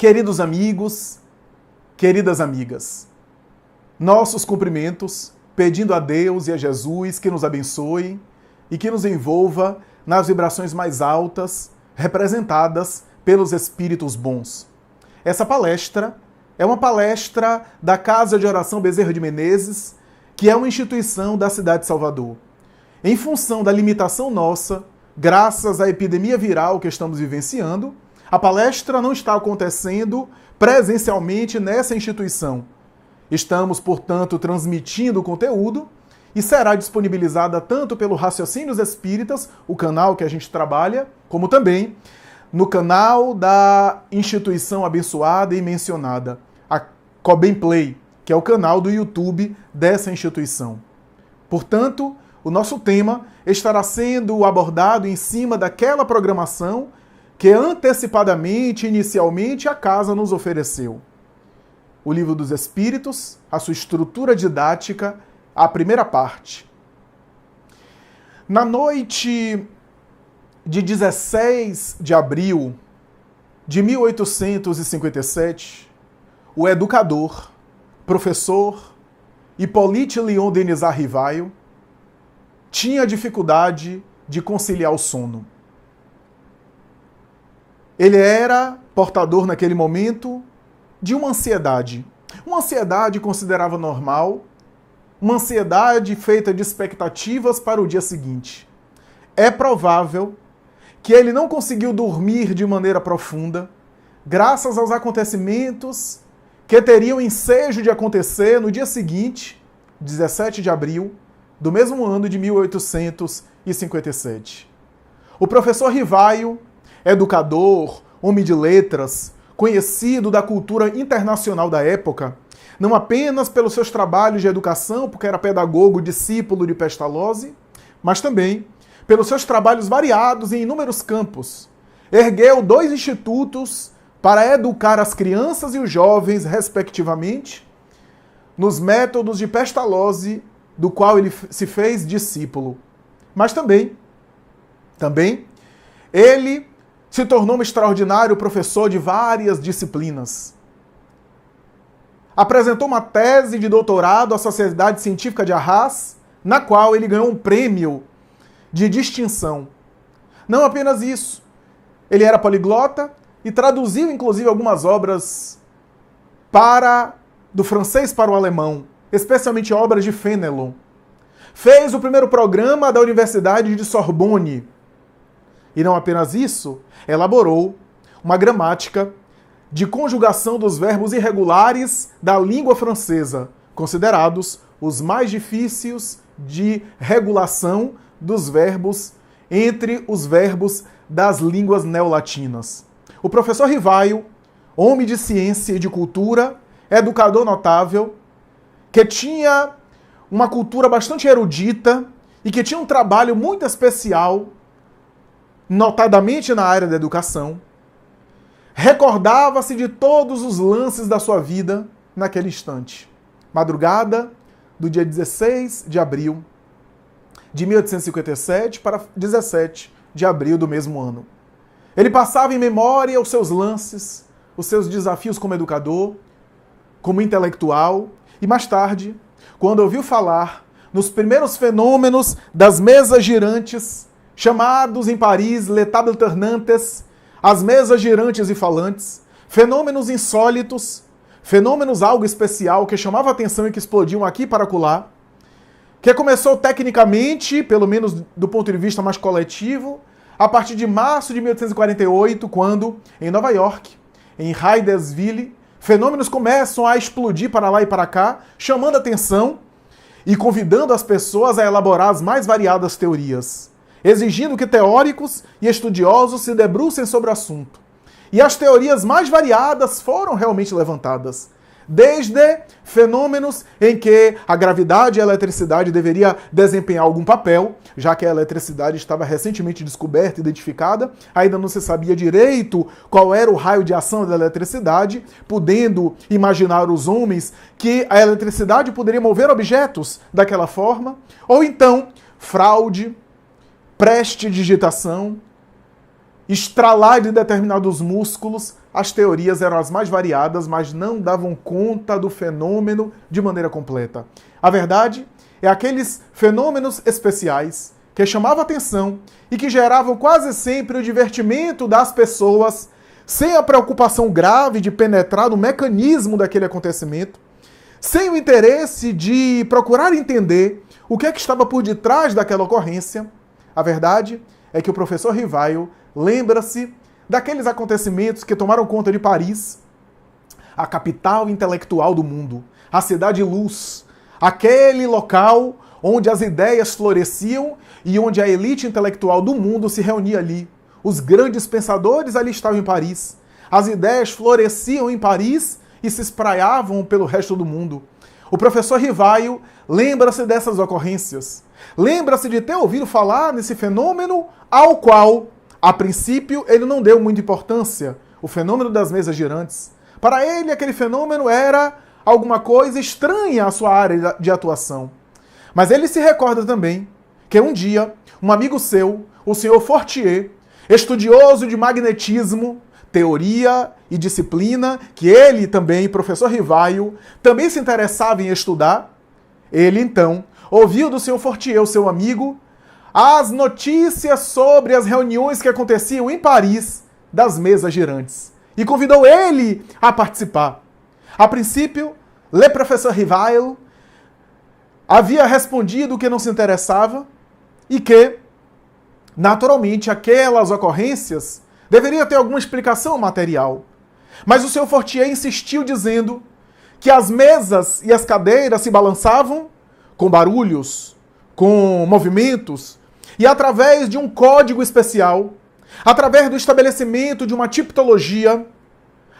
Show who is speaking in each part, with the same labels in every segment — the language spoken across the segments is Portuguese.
Speaker 1: Queridos amigos, queridas amigas, nossos cumprimentos, pedindo a Deus e a Jesus que nos abençoe e que nos envolva nas vibrações mais altas, representadas pelos Espíritos bons. Essa palestra é uma palestra da Casa de Oração Bezerra de Menezes, que é uma instituição da cidade de Salvador. Em função da limitação nossa, graças à epidemia viral que estamos vivenciando, a palestra não está acontecendo presencialmente nessa instituição. Estamos, portanto, transmitindo o conteúdo e será disponibilizada tanto pelo Raciocínios Espíritas, o canal que a gente trabalha, como também no canal da instituição abençoada e mencionada, a Cobem Play, que é o canal do YouTube dessa instituição. Portanto, o nosso tema estará sendo abordado em cima daquela programação que antecipadamente, inicialmente, a casa nos ofereceu. O Livro dos Espíritos, a sua estrutura didática, a primeira parte. Na noite de 16 de abril de 1857, o educador, professor Hippolyte Léon Denisard Rivail tinha dificuldade de conciliar o sono. Ele era portador naquele momento de uma ansiedade considerava normal, uma ansiedade feita de expectativas para o dia seguinte. É provável que ele não conseguiu dormir de maneira profunda, graças aos acontecimentos que teriam ensejo de acontecer no dia seguinte, 17 de abril, do mesmo ano de 1857. O professor Rivail, educador, homem de letras, conhecido da cultura internacional da época, não apenas pelos seus trabalhos de educação, porque era pedagogo, discípulo de Pestalozzi, mas também pelos seus trabalhos variados em inúmeros campos. Ergueu 2 institutos para educar as crianças e os jovens, respectivamente, nos métodos de Pestalozzi, do qual ele se fez discípulo. Mas também, ele se tornou um extraordinário professor de várias disciplinas. Apresentou uma tese de doutorado à Sociedade Científica de Arras, na qual ele ganhou um prêmio de distinção. Não apenas isso, ele era poliglota e traduziu inclusive algumas obras do francês para o alemão, especialmente obras de Fénelon. Fez o primeiro programa da Universidade de Sorbonne. E não apenas isso, elaborou uma gramática de conjugação dos verbos irregulares da língua francesa, considerados os mais difíceis de regulação dos verbos entre os verbos das línguas neolatinas. O professor Rivail, homem de ciência e de cultura, educador notável, que tinha uma cultura bastante erudita e que tinha um trabalho muito especial, notadamente na área da educação, recordava-se de todos os lances da sua vida naquele instante. Madrugada do dia 16 de abril de 1857 para 17 de abril do mesmo ano. Ele passava em memória os seus lances, os seus desafios como educador, como intelectual, e mais tarde, quando ouviu falar nos primeiros fenômenos das mesas girantes, chamados em Paris les tables tournantes, as mesas girantes e falantes, fenômenos insólitos, fenômenos algo especial que chamava a atenção e que explodiam aqui para acolá, que começou tecnicamente, pelo menos do ponto de vista mais coletivo, a partir de março de 1848, quando, em Nova York, em Hydesville, fenômenos começam a explodir para lá e para cá, chamando a atenção e convidando as pessoas a elaborar as mais variadas teorias, exigindo que teóricos e estudiosos se debrucem sobre o assunto. E as teorias mais variadas foram realmente levantadas, desde fenômenos em que a gravidade e a eletricidade deveria desempenhar algum papel, já que a eletricidade estava recentemente descoberta e identificada, ainda não se sabia direito qual era o raio de ação da eletricidade, podendo imaginar os homens que a eletricidade poderia mover objetos daquela forma, ou então fraude, prestidigitação, estralar de determinados músculos, as teorias eram as mais variadas, mas não davam conta do fenômeno de maneira completa. A verdade é aqueles fenômenos especiais que chamavam atenção e que geravam quase sempre o divertimento das pessoas, sem a preocupação grave de penetrar no mecanismo daquele acontecimento, sem o interesse de procurar entender o que é que estava por detrás daquela ocorrência. A verdade é que o professor Rivaio lembra-se daqueles acontecimentos que tomaram conta de Paris, a capital intelectual do mundo, a cidade-luz, aquele local onde as ideias floresciam e onde a elite intelectual do mundo se reunia ali. Os grandes pensadores ali estavam em Paris. As ideias floresciam em Paris e se espraiavam pelo resto do mundo. O professor Rivaio lembra-se dessas ocorrências. Lembra-se de ter ouvido falar nesse fenômeno ao qual, a princípio, ele não deu muita importância, o fenômeno das mesas girantes. Para ele, aquele fenômeno era alguma coisa estranha à sua área de atuação. Mas ele se recorda também que um dia, um amigo seu, o senhor Fortier, estudioso de magnetismo, teoria e disciplina, que ele também, professor Rivaio, também se interessava em estudar, ele então ouviu do senhor Fortier, o seu amigo, as notícias sobre as reuniões que aconteciam em Paris das mesas girantes e convidou ele a participar. A princípio, le professeur Rivaio havia respondido que não se interessava e que, naturalmente, aquelas ocorrências deveriam ter alguma explicação material. Mas o senhor Fortier insistiu dizendo que as mesas e as cadeiras se balançavam com barulhos, com movimentos, e através de um código especial, através do estabelecimento de uma tipologia,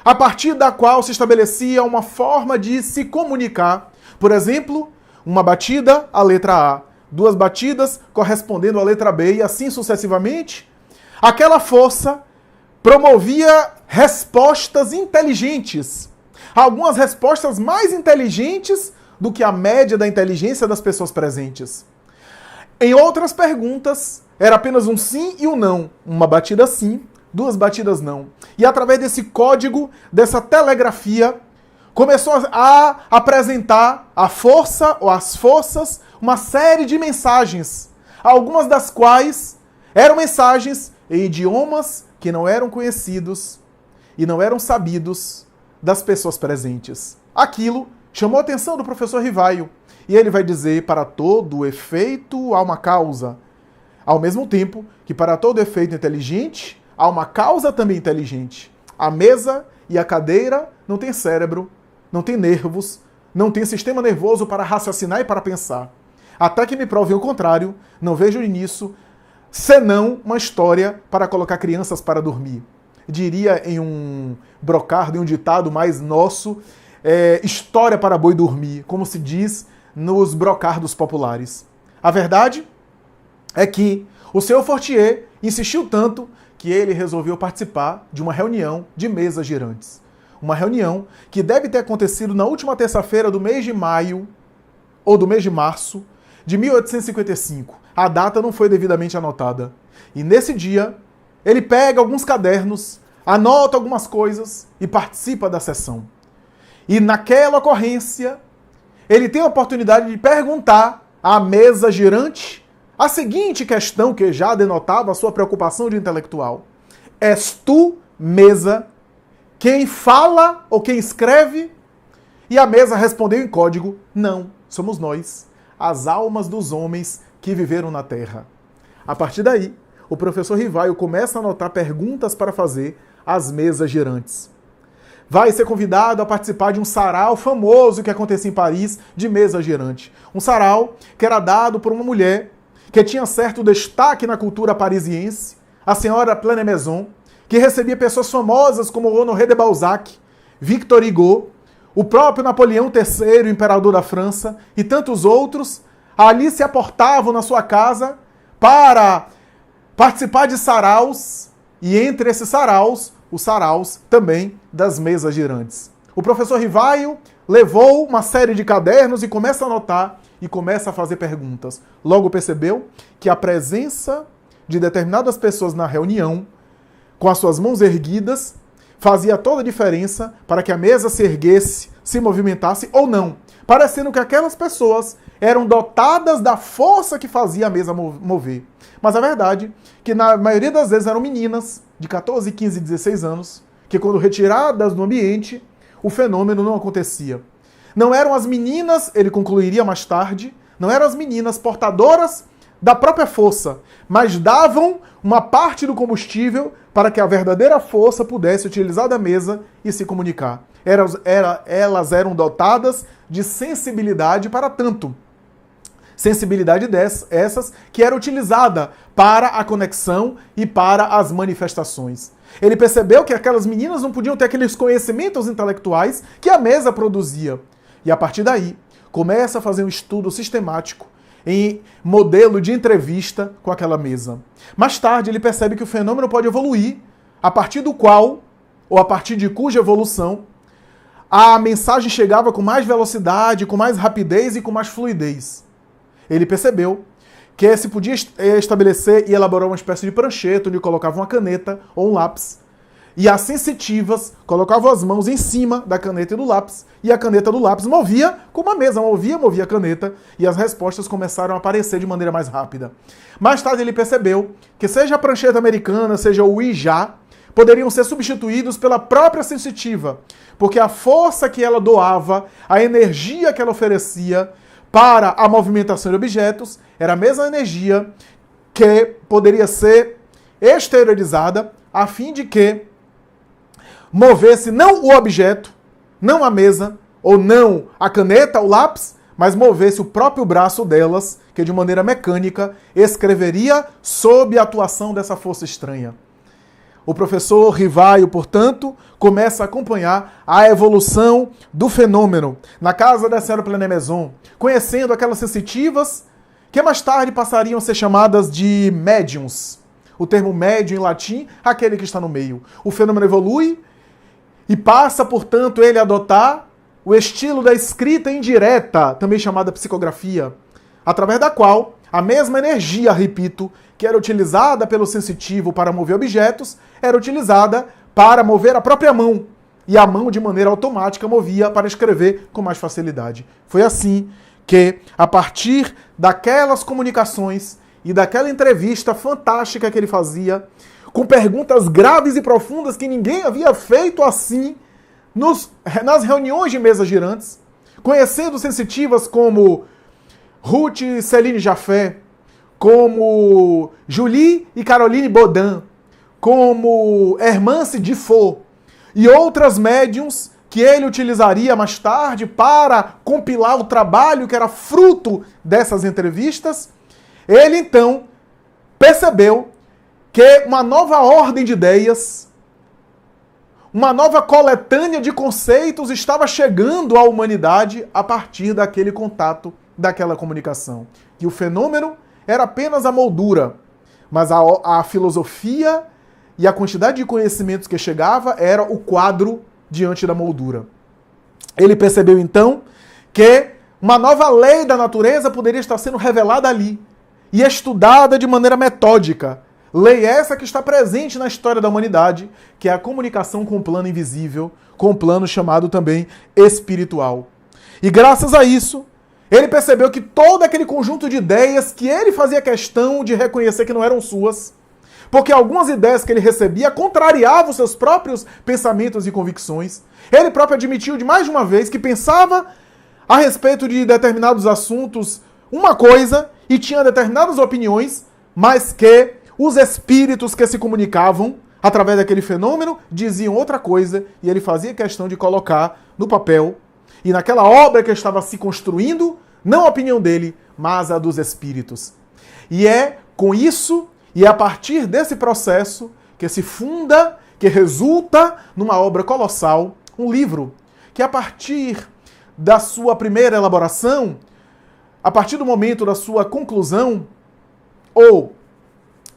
Speaker 1: a partir da qual se estabelecia uma forma de se comunicar. Por exemplo, uma batida, a letra A, duas batidas correspondendo à letra B, e assim sucessivamente. Aquela força promovia respostas inteligentes, algumas respostas mais inteligentes do que a média da inteligência das pessoas presentes. Em outras perguntas, era apenas um sim e um não. Uma batida sim, duas batidas não. E através desse código, dessa telegrafia, começou a apresentar a força ou as forças, uma série de mensagens, algumas das quais eram mensagens em idiomas que não eram conhecidos e não eram sabidos das pessoas presentes. Aquilo chamou a atenção do professor Rivaio, e ele vai dizer: para todo efeito há uma causa. Ao mesmo tempo que para todo efeito inteligente, há uma causa também inteligente. A mesa e a cadeira não têm cérebro, não têm nervos, não têm sistema nervoso para raciocinar e para pensar. Até que me provem o contrário, não vejo nisso senão uma história para colocar crianças para dormir. Diria em um brocardo, em um ditado mais nosso, história para boi dormir, como se diz nos brocardos populares. A verdade é que o senhor Fortier insistiu tanto que ele resolveu participar de uma reunião de mesas girantes. Uma reunião que deve ter acontecido na última terça-feira do mês de maio ou do mês de março de 1855. A data não foi devidamente anotada. E nesse dia, ele pega alguns cadernos, anota algumas coisas e participa da sessão. E naquela ocorrência, ele tem a oportunidade de perguntar à mesa girante a seguinte questão que já denotava a sua preocupação de intelectual. És tu, mesa, quem fala ou quem escreve? E a mesa respondeu em código: não, somos nós, as almas dos homens que viveram na Terra. A partir daí, o professor Rivaio começa a anotar perguntas para fazer às mesas girantes. Vai ser convidado a participar de um sarau famoso que acontecia em Paris, de mesa girante. Um sarau que era dado por uma mulher que tinha certo destaque na cultura parisiense, a senhora Pleine-Maison, que recebia pessoas famosas como Honoré de Balzac, Victor Hugo, o próprio Napoleão III, imperador da França, e tantos outros, ali se aportavam na sua casa para participar de saraus, e entre esses saraus, os saraus também das mesas girantes. O professor Rivaio levou uma série de cadernos e começa a anotar e começa a fazer perguntas. Logo percebeu que a presença de determinadas pessoas na reunião com as suas mãos erguidas, fazia toda a diferença para que a mesa se erguesse, se movimentasse ou não, parecendo que aquelas pessoas eram dotadas da força que fazia a mesa mover. Mas a verdade é que na maioria das vezes eram meninas de 14, 15, 16 anos, que quando retiradas do ambiente, o fenômeno não acontecia. Não eram as meninas, ele concluiria mais tarde, não eram as meninas portadoras da própria força, mas davam uma parte do combustível para que a verdadeira força pudesse utilizar da mesa e se comunicar. Elas eram dotadas de sensibilidade para tanto. Sensibilidade essas que era utilizada para a conexão e para as manifestações. Ele percebeu que aquelas meninas não podiam ter aqueles conhecimentos intelectuais que a mesa produzia. E a partir daí, começa a fazer um estudo sistemático em modelo de entrevista com aquela mesa. Mais tarde, ele percebe que o fenômeno pode evoluir, a partir do qual, ou a partir de cuja evolução, a mensagem chegava com mais velocidade, com mais rapidez e com mais fluidez. Ele percebeu que se podia estabelecer e elaborar uma espécie de prancheta, onde colocava uma caneta ou um lápis, e as sensitivas colocavam as mãos em cima da caneta e do lápis, e a caneta do lápis movia como a mesa, movia a caneta, e as respostas começaram a aparecer de maneira mais rápida. Mais tarde ele percebeu que seja a prancheta americana, seja o Ouija, poderiam ser substituídos pela própria sensitiva, porque a força que ela doava, a energia que ela oferecia para a movimentação de objetos, era a mesma energia que poderia ser exteriorizada a fim de que movesse não o objeto, não a mesa, ou não a caneta, o lápis, mas movesse o próprio braço delas, que de maneira mecânica escreveria sob a atuação dessa força estranha. O professor Rivaio, portanto, começa a acompanhar a evolução do fenômeno na casa da senhora Plené-Maison, conhecendo aquelas sensitivas que mais tarde passariam a ser chamadas de médiums. O termo médium em latim, aquele que está no meio. O fenômeno evolui e passa, portanto, ele a adotar o estilo da escrita indireta, também chamada psicografia, através da qual a mesma energia, repito, que era utilizada pelo sensitivo para mover objetos, era utilizada para mover a própria mão. E a mão, de maneira automática, movia para escrever com mais facilidade. Foi assim que, a partir daquelas comunicações e daquela entrevista fantástica que ele fazia, com perguntas graves e profundas que ninguém havia feito assim nas reuniões de mesas girantes, conhecendo sensitivas como Ruth Céline Jaffé, como Julie e Caroline Baudin, como Hermance Diffot e outras médiums que ele utilizaria mais tarde para compilar o trabalho que era fruto dessas entrevistas, ele então percebeu que uma nova ordem de ideias, uma nova coletânea de conceitos estava chegando à humanidade a partir daquele contato, daquela comunicação. E o fenômeno era apenas a moldura, mas a filosofia e a quantidade de conhecimentos que chegava era o quadro diante da moldura. Ele percebeu então que uma nova lei da natureza poderia estar sendo revelada ali e estudada de maneira metódica. Lei essa que está presente na história da humanidade, que é a comunicação com o plano invisível, com o plano chamado também espiritual. E graças a isso, ele percebeu que todo aquele conjunto de ideias que ele fazia questão de reconhecer que não eram suas, porque algumas ideias que ele recebia contrariavam os seus próprios pensamentos e convicções. Ele próprio admitiu de mais de uma vez que pensava a respeito de determinados assuntos uma coisa e tinha determinadas opiniões, mas que os espíritos que se comunicavam através daquele fenômeno diziam outra coisa e ele fazia questão de colocar no papel e naquela obra que estava se construindo, não a opinião dele, mas a dos espíritos. E é com isso e é a partir desse processo que se funda, que resulta numa obra colossal, um livro que a partir da sua primeira elaboração, a partir do momento da sua conclusão, ou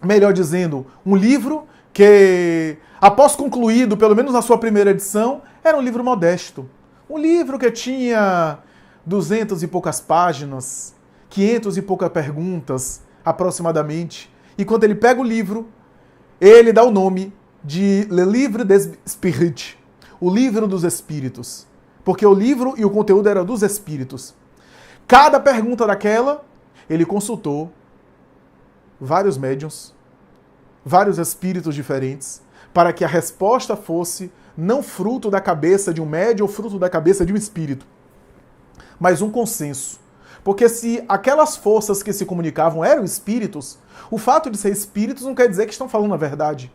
Speaker 1: melhor dizendo, um livro que, após concluído, pelo menos na sua primeira edição, era um livro modesto. Um livro que tinha 200 e poucas páginas, 500 e poucas perguntas, aproximadamente. E quando ele pega o livro, ele dá o nome de Le Livre des Spirites, o livro dos espíritos, porque o livro e o conteúdo era dos espíritos. Cada pergunta daquela, ele consultou vários médiuns, vários espíritos diferentes, para que a resposta fosse não fruto da cabeça de um médium ou fruto da cabeça de um espírito, mas um consenso. Porque se aquelas forças que se comunicavam eram espíritos, o fato de ser espíritos não quer dizer que estão falando a verdade.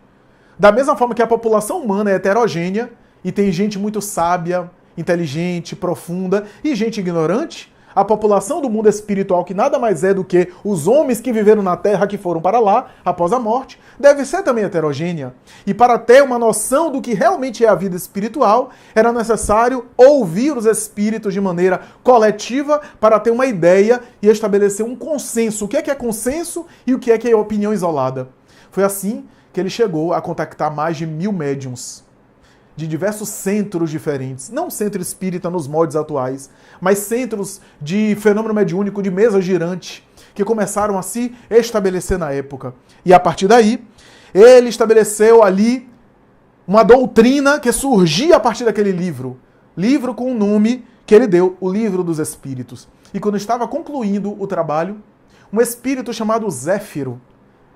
Speaker 1: Da mesma forma que a população humana é heterogênea, e tem gente muito sábia, inteligente, profunda, e gente ignorante, a população do mundo espiritual, que nada mais é do que os homens que viveram na Terra, que foram para lá após a morte, deve ser também heterogênea. E para ter uma noção do que realmente é a vida espiritual, era necessário ouvir os espíritos de maneira coletiva para ter uma ideia e estabelecer um consenso. O que é consenso e o que é opinião isolada? Foi assim que ele chegou a contactar mais de 1000 médiuns de diversos centros diferentes, não centro espírita nos moldes atuais, mas centros de fenômeno mediúnico, de mesa girante, que começaram a se estabelecer na época. E a partir daí, ele estabeleceu ali uma doutrina que surgia a partir daquele livro com o nome que ele deu, o Livro dos Espíritos. E quando estava concluindo o trabalho, um espírito chamado Zéfiro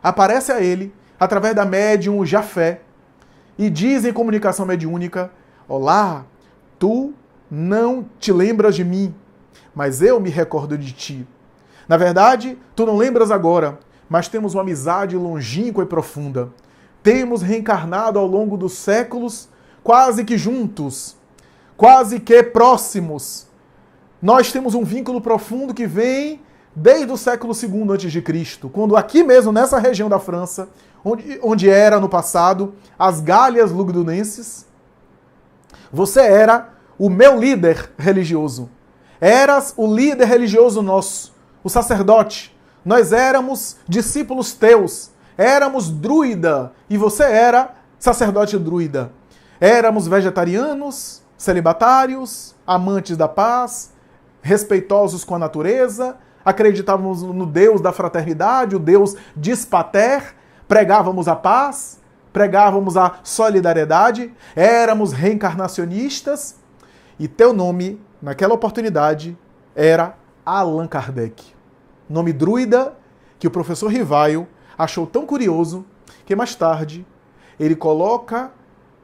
Speaker 1: aparece a ele, através da médium Jafé, e diz em comunicação mediúnica: olá, tu não te lembras de mim, mas eu me recordo de ti. Na verdade, tu não lembras agora, mas temos uma amizade longínqua e profunda. Temos reencarnado ao longo dos séculos, quase que juntos, quase que próximos. Nós temos um vínculo profundo que vem desde o século II a.C., quando aqui mesmo, nessa região da França, onde era no passado as Gálias Lugdunenses, você era o meu líder religioso. Eras o líder religioso nosso, o sacerdote. Nós éramos discípulos teus, éramos druida, e você era sacerdote druida. Éramos vegetarianos, celibatários, amantes da paz, respeitosos com a natureza, acreditávamos no Deus da fraternidade, o Deus Dispater, pregávamos a paz, pregávamos a solidariedade, éramos reencarnacionistas, e teu nome, naquela oportunidade, era Allan Kardec. Nome druida que o professor Rivaio achou tão curioso que mais tarde ele coloca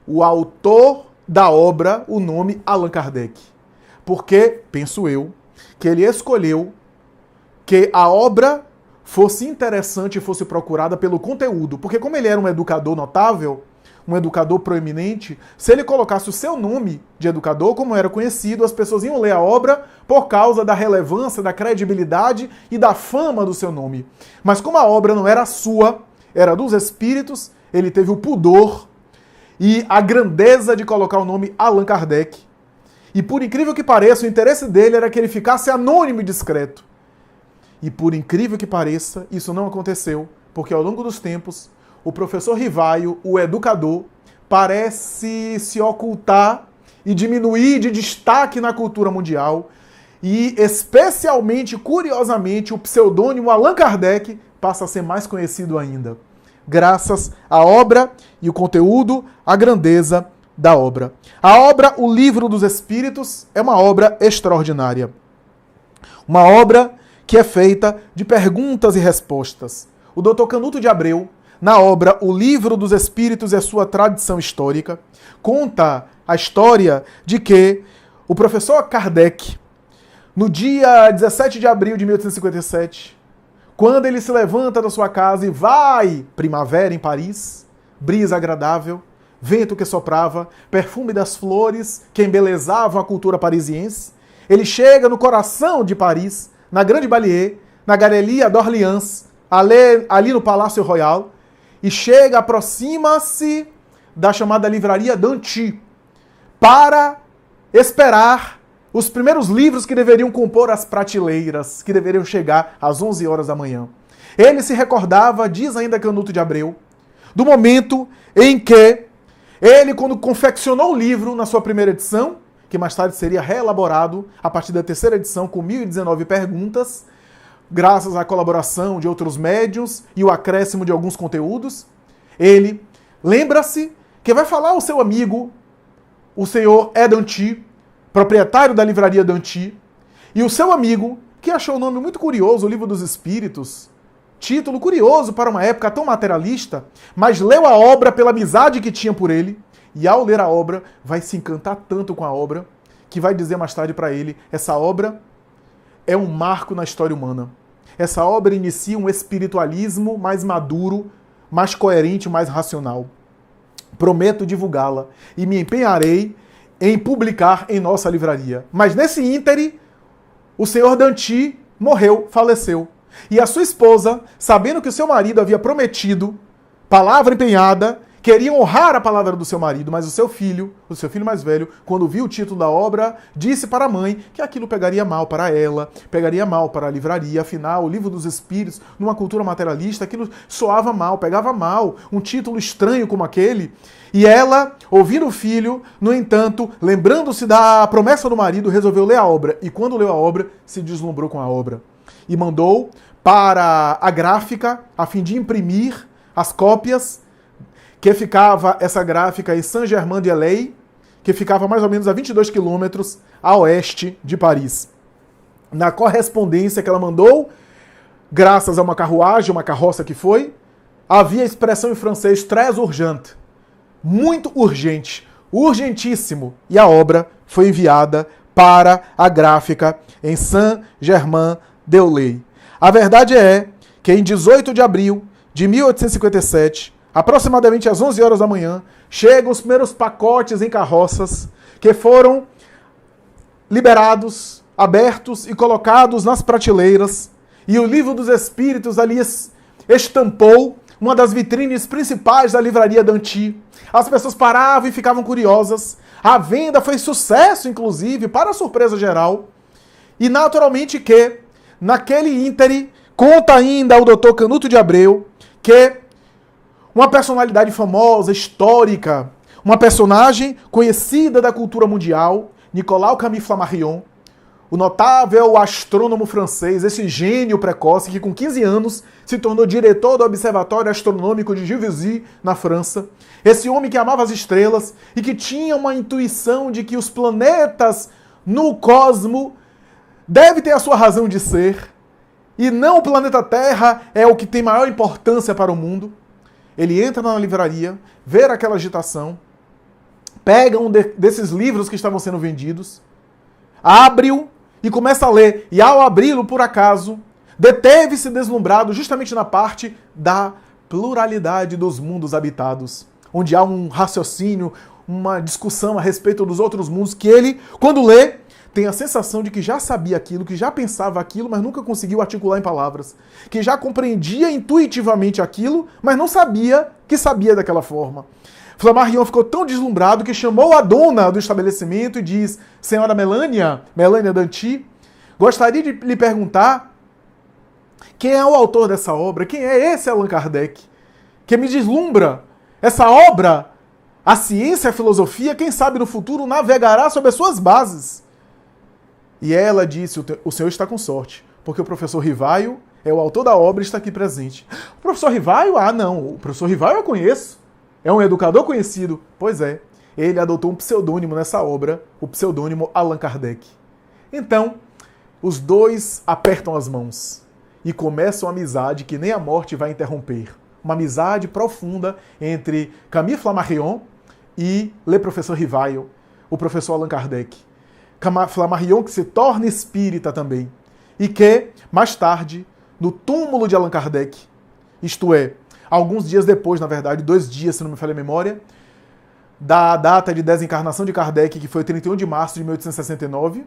Speaker 1: o autor da obra, o nome Allan Kardec. Porque, penso eu, que ele escolheu que a obra fosse interessante e fosse procurada pelo conteúdo. Porque como ele era um educador notável, um educador proeminente, se ele colocasse o seu nome de educador, como era conhecido, as pessoas iam ler a obra por causa da relevância, da credibilidade e da fama do seu nome. Mas como a obra não era sua, era dos espíritos, ele teve o pudor e a grandeza de colocar o nome Allan Kardec. E por incrível que pareça, o interesse dele era que ele ficasse anônimo e discreto. E por incrível que pareça, isso não aconteceu, porque ao longo dos tempos, o professor Rivaio, o educador, parece se ocultar e diminuir de destaque na cultura mundial. E, especialmente, curiosamente, o pseudônimo Allan Kardec passa a ser mais conhecido ainda, graças à obra e o conteúdo, a grandeza da obra. A obra O Livro dos Espíritos é uma obra extraordinária. Uma obra que é feita de perguntas e respostas. O Dr. Canuto de Abreu, na obra O Livro dos Espíritos e a sua tradição histórica, conta a história de que o professor Kardec, no dia 17 de abril de 1857, quando ele se levanta da sua casa e vai, primavera em Paris, brisa agradável, vento que soprava, perfume das flores que embelezavam a cultura parisiense, ele chega no coração de Paris, na Grande Ballier, na Galeria d'Orléans, ali no Palácio Royal, e chega, aproxima-se da chamada Livraria Danty, para esperar os primeiros livros que deveriam compor as prateleiras, que deveriam chegar às 11 horas da manhã. Ele se recordava, diz ainda Canuto de Abreu, do momento em que ele, quando confeccionou o livro na sua primeira edição, que mais tarde seria reelaborado a partir da terceira edição com 1019 perguntas, graças à colaboração de outros médiuns e o acréscimo de alguns conteúdos, ele lembra-se que vai falar ao seu amigo, o senhor Edanti, proprietário da livraria Danti, e o seu amigo, que achou o nome muito curioso, o Livro dos Espíritos, título curioso para uma época tão materialista, mas leu a obra pela amizade que tinha por ele, e ao ler a obra, vai se encantar tanto com a obra, que vai dizer mais tarde para ele, essa obra é um marco na história humana. Essa obra inicia um espiritualismo mais maduro, mais coerente, mais racional. Prometo divulgá-la e me empenharei em publicar em nossa livraria. Mas nesse íntere, o senhor Danti morreu, faleceu. E a sua esposa, sabendo que o seu marido havia prometido, palavra empenhada, queria honrar a palavra do seu marido, mas o seu filho mais velho, quando viu o título da obra, disse para a mãe que aquilo pegaria mal para ela, pegaria mal para a livraria, afinal, o Livro dos Espíritos, numa cultura materialista, aquilo soava mal, pegava mal, um título estranho como aquele. E ela, ouvindo o filho, no entanto, lembrando-se da promessa do marido, resolveu ler a obra. E quando leu a obra, se deslumbrou com a obra. E mandou para a gráfica, a fim de imprimir as cópias, que ficava essa gráfica em Saint-Germain-de-Laye, que ficava mais ou menos a 22 quilômetros a oeste de Paris. Na correspondência que ela mandou, graças a uma carruagem, uma carroça que foi, havia a expressão em francês très urgente, muito urgente, urgentíssimo, e a obra foi enviada para a gráfica em Saint-Germain-de-Laye. A verdade é que em 18 de abril de 1857, aproximadamente às 11 horas da manhã, chegam os primeiros pacotes em carroças que foram liberados, abertos e colocados nas prateleiras. E o Livro dos Espíritos ali estampou uma das vitrines principais da livraria Danti. As pessoas paravam e ficavam curiosas. A venda foi sucesso, inclusive, para a surpresa geral. E naturalmente que, naquele íntere, conta ainda o Dr. Canuto de Abreu que uma personalidade famosa, histórica, uma personagem conhecida da cultura mundial, Nicolas Camille Flammarion, o notável astrônomo francês, esse gênio precoce que com 15 anos se tornou diretor do Observatório Astronômico de Juvisy, na França. Esse homem que amava as estrelas e que tinha uma intuição de que os planetas no cosmo devem ter a sua razão de ser e não o planeta Terra é o que tem maior importância para o mundo. Ele entra na livraria, vê aquela agitação, pega um desses livros que estavam sendo vendidos, abre-o e começa a ler. E ao abri-lo, por acaso, deteve-se deslumbrado justamente na parte da pluralidade dos mundos habitados, onde há um raciocínio, uma discussão a respeito dos outros mundos, que ele, quando lê, tem a sensação de que já sabia aquilo, que já pensava aquilo, mas nunca conseguiu articular em palavras. Que já compreendia intuitivamente aquilo, mas não sabia que sabia daquela forma. Flammarion ficou tão deslumbrado que chamou a dona do estabelecimento e diz: Senhora Melania Danti, gostaria de lhe perguntar quem é o autor dessa obra, quem é esse Allan Kardec, que me deslumbra. Essa obra, a ciência e a filosofia, quem sabe no futuro navegará sobre as suas bases. E ela disse: o senhor está com sorte, porque o professor Rivaio é o autor da obra e está aqui presente. O professor Rivaio? Ah, não, o professor Rivaio eu conheço. É um educador conhecido. Pois é, ele adotou um pseudônimo nessa obra, o pseudônimo Allan Kardec. Então, os dois apertam as mãos e começam uma amizade que nem a morte vai interromper. Uma amizade profunda entre Camille Flammarion e le professor Rivaio, o professor Allan Kardec. Flammarion que se torna espírita também, e que, mais tarde, no túmulo de Allan Kardec, isto é, alguns dias depois, na verdade, 2 dias, se não me falha a memória, da data de desencarnação de Kardec, que foi 31 de março de 1869,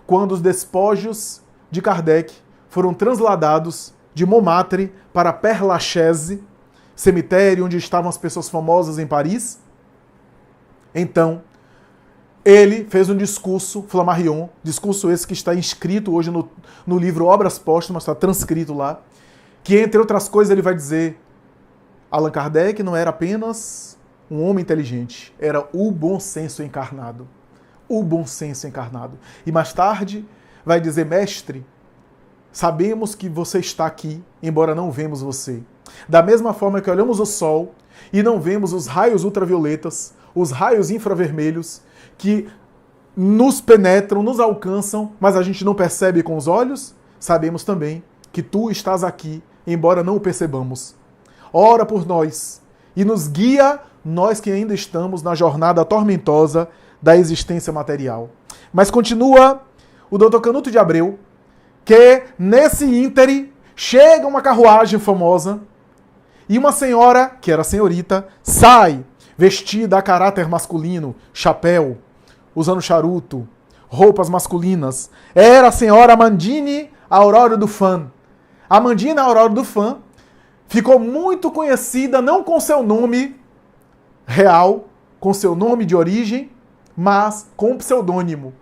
Speaker 1: quando os despojos de Kardec foram transladados de Montmartre para Père Lachaise, cemitério onde estavam as pessoas famosas em Paris. Então, ele fez um discurso, Flammarion, discurso esse que está inscrito hoje no livro Obras Póstumas, está transcrito lá, que, entre outras coisas, ele vai dizer: Allan Kardec não era apenas um homem inteligente, era o bom senso encarnado. O bom senso encarnado. E mais tarde vai dizer: mestre, sabemos que você está aqui, embora não vemos você. Da mesma forma que olhamos o sol e não vemos os raios ultravioletas, os raios infravermelhos que nos penetram, nos alcançam, mas a gente não percebe com os olhos, sabemos também que tu estás aqui, embora não o percebamos. Ora por nós e nos guia, nós que ainda estamos na jornada tormentosa da existência material. Mas continua o Dr. Canuto de Abreu, que nesse íntere chega uma carruagem famosa e uma senhora, que era senhorita, sai vestida a caráter masculino, chapéu, usando charuto, roupas masculinas. Era a senhora Amandine Aurora do Fã. Amandine Aurora do Fã ficou muito conhecida não com seu nome real, com seu nome de origem, mas com um pseudônimo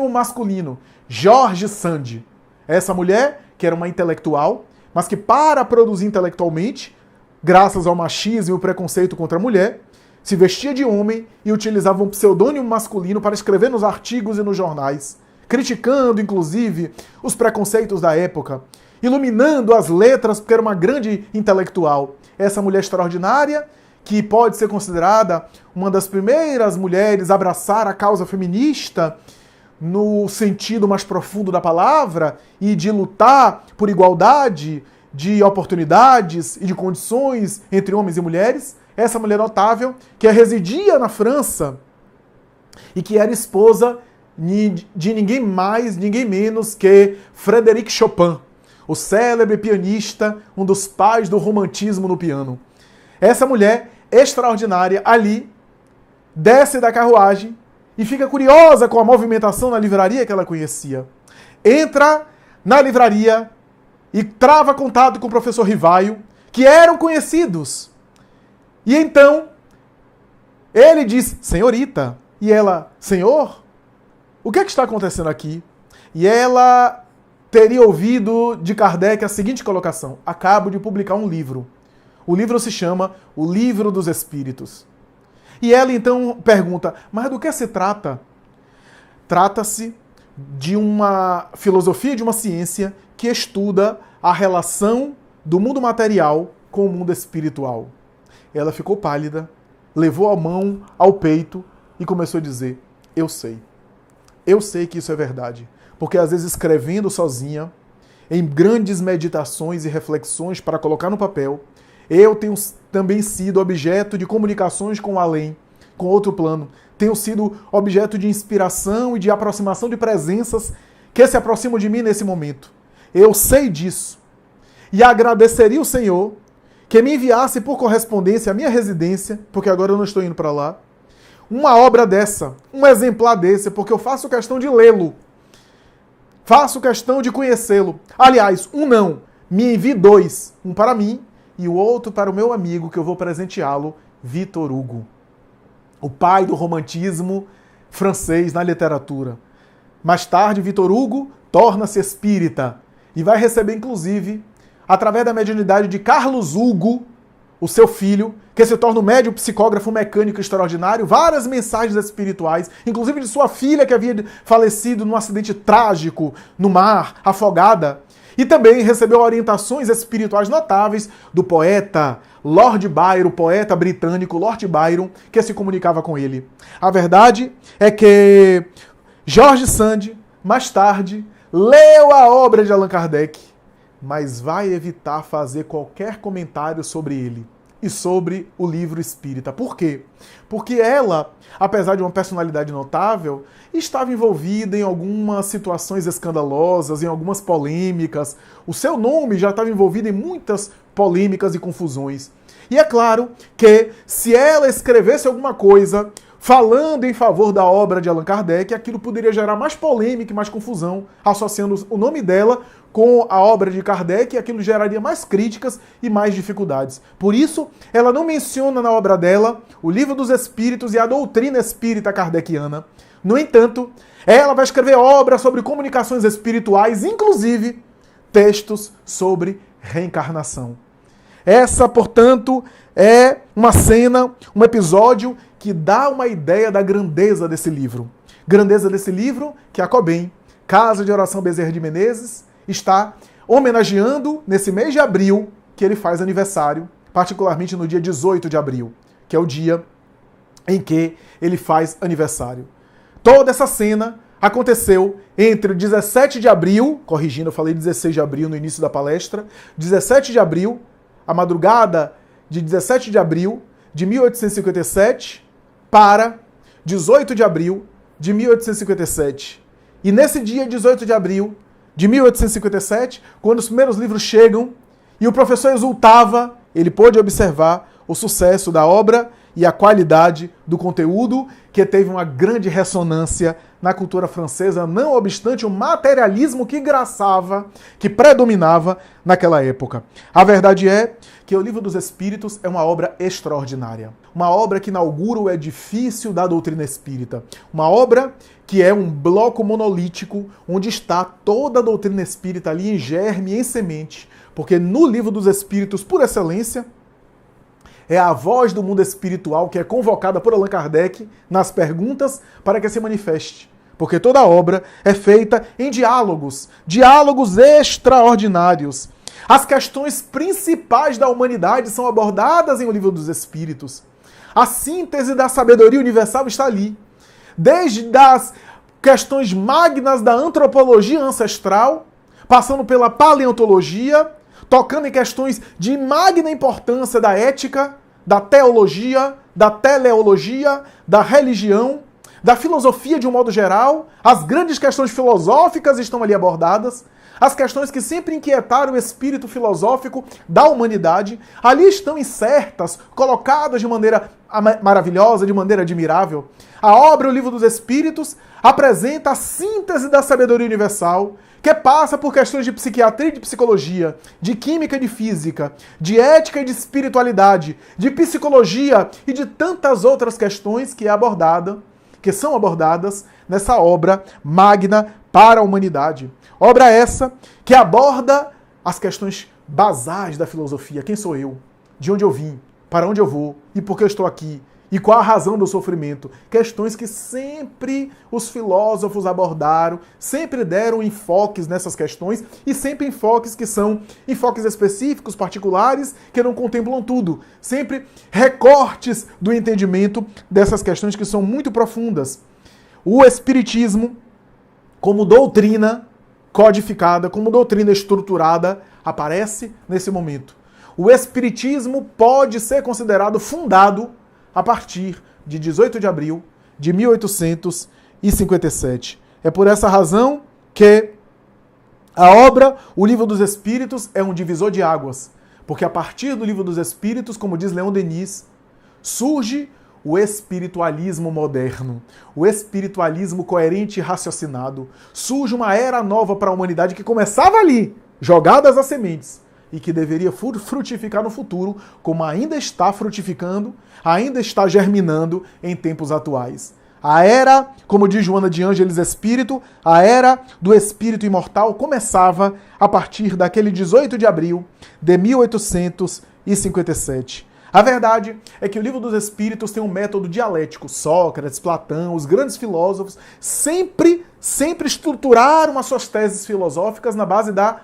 Speaker 1: masculino, Jorge Sand. Essa mulher, que era uma intelectual, mas que para produzir intelectualmente, graças ao machismo e o preconceito contra a mulher, se vestia de homem e utilizava um pseudônimo masculino para escrever nos artigos e nos jornais, criticando, inclusive, os preconceitos da época, iluminando as letras, porque era uma grande intelectual. Essa mulher extraordinária, que pode ser considerada uma das primeiras mulheres a abraçar a causa feminista no sentido mais profundo da palavra e de lutar por igualdade de oportunidades e de condições entre homens e mulheres. Essa mulher notável, que residia na França e que era esposa de ninguém mais, ninguém menos que Frédéric Chopin, o célebre pianista, um dos pais do romantismo no piano. Essa mulher extraordinária ali desce da carruagem e fica curiosa com a movimentação na livraria que ela conhecia. Entra na livraria e trava contato com o professor Rivaio, que eram conhecidos. E então, ele diz, senhorita, e ela, senhor, o que é que está acontecendo aqui? E ela teria ouvido de Kardec a seguinte colocação, acabo de publicar um livro. O livro se chama O Livro dos Espíritos. E ela então pergunta, mas do que se trata? Trata-se de uma filosofia, de uma ciência que estuda a relação do mundo material com o mundo espiritual. Ela ficou pálida, levou a mão ao peito e começou a dizer, eu sei que isso é verdade. Porque às vezes escrevendo sozinha, em grandes meditações e reflexões para colocar no papel, eu tenho também sido objeto de comunicações com o além, com outro plano. Tenho sido objeto de inspiração e de aproximação de presenças que se aproximam de mim nesse momento. Eu sei disso. E agradeceria o Senhor que me enviasse por correspondência à minha residência, porque agora eu não estou indo para lá, uma obra dessa, um exemplar desse, porque eu faço questão de lê-lo. Faço questão de conhecê-lo. Aliás, me envie 2, um para mim e o outro para o meu amigo, que eu vou presenteá-lo, Victor Hugo, o pai do romantismo francês na literatura. Mais tarde, Victor Hugo torna-se espírita e vai receber, inclusive, através da mediunidade de Carlos Hugo, o seu filho, que se torna um médium psicógrafo mecânico extraordinário, várias mensagens espirituais, inclusive de sua filha que havia falecido num acidente trágico no mar, afogada. E também recebeu orientações espirituais notáveis do poeta Lord Byron, poeta britânico Lord Byron, que se comunicava com ele. A verdade é que Jorge Sand, mais tarde, leu a obra de Allan Kardec, mas vai evitar fazer qualquer comentário sobre ele e sobre o livro espírita. Por quê? Porque ela, apesar de uma personalidade notável, estava envolvida em algumas situações escandalosas, em algumas polêmicas. O seu nome já estava envolvido em muitas polêmicas e confusões. E é claro que se ela escrevesse alguma coisa falando em favor da obra de Allan Kardec, aquilo poderia gerar mais polêmica e mais confusão, associando o nome dela com a obra de Kardec, e aquilo geraria mais críticas e mais dificuldades. Por isso, ela não menciona na obra dela o Livro dos Espíritos e a doutrina espírita kardeciana. No entanto, ela vai escrever obras sobre comunicações espirituais, inclusive textos sobre reencarnação. Essa, portanto, é uma cena, um episódio que dá uma ideia da grandeza desse livro. Grandeza desse livro que a COBEM, Casa de Oração Bezerra de Menezes, está homenageando nesse mês de abril, que ele faz aniversário, particularmente no dia 18 de abril, que é o dia em que ele faz aniversário. Toda essa cena aconteceu entre o 17 de abril, corrigindo, eu falei 16 de abril no início da palestra, 17 de abril, a madrugada de 17 de abril de 1857 para 18 de abril de 1857. E nesse dia 18 de abril de 1857, quando os primeiros livros chegam e o professor exultava, ele pôde observar o sucesso da obra e a qualidade do conteúdo, que teve uma grande ressonância na cultura francesa, não obstante o materialismo que graçava, que predominava naquela época. A verdade é que o Livro dos Espíritos é uma obra extraordinária. Uma obra que inaugura o edifício da doutrina espírita. Uma obra que é um bloco monolítico, onde está toda a doutrina espírita ali em germe, em semente. Porque no Livro dos Espíritos, por excelência, é a voz do mundo espiritual que é convocada por Allan Kardec nas perguntas para que se manifeste. Porque toda a obra é feita em diálogos extraordinários. As questões principais da humanidade são abordadas em O Livro dos Espíritos. A síntese da sabedoria universal está ali. Desde as questões magnas da antropologia ancestral, passando pela paleontologia, tocando em questões de magna importância da ética, da teologia, da teleologia, da religião, da filosofia de um modo geral. As grandes questões filosóficas estão ali abordadas. As questões que sempre inquietaram o espírito filosófico da humanidade, ali estão insertas, colocadas de maneira maravilhosa, de maneira admirável. A obra O Livro dos Espíritos apresenta a síntese da sabedoria universal, que passa por questões de psiquiatria e de psicologia, de química e de física, de ética e de espiritualidade, de psicologia e de tantas outras questões que são abordadas nessa obra magna para a humanidade. Obra essa que aborda as questões basais da filosofia. Quem sou eu? De onde eu vim? Para onde eu vou? E por que eu estou aqui? E qual a razão do sofrimento? Questões que sempre os filósofos abordaram, sempre deram enfoques nessas questões, e sempre enfoques que são enfoques específicos, particulares, que não contemplam tudo. Sempre recortes do entendimento dessas questões que são muito profundas. O Espiritismo, como doutrina codificada, como doutrina estruturada, aparece nesse momento. O Espiritismo pode ser considerado fundado a partir de 18 de abril de 1857. É por essa razão que a obra O Livro dos Espíritos é um divisor de águas, porque a partir do Livro dos Espíritos, como diz Leon Denis, surge o espiritualismo moderno, o espiritualismo coerente e raciocinado. Surge uma era nova para a humanidade que começava ali, jogadas as sementes, e que deveria frutificar no futuro, como ainda está frutificando, ainda está germinando em tempos atuais. A era, como diz Joana de Ângeles Espírito, a era do espírito imortal começava a partir daquele 18 de abril de 1857. A verdade é que o Livro dos Espíritos tem um método dialético. Sócrates, Platão, os grandes filósofos sempre estruturaram as suas teses filosóficas na base da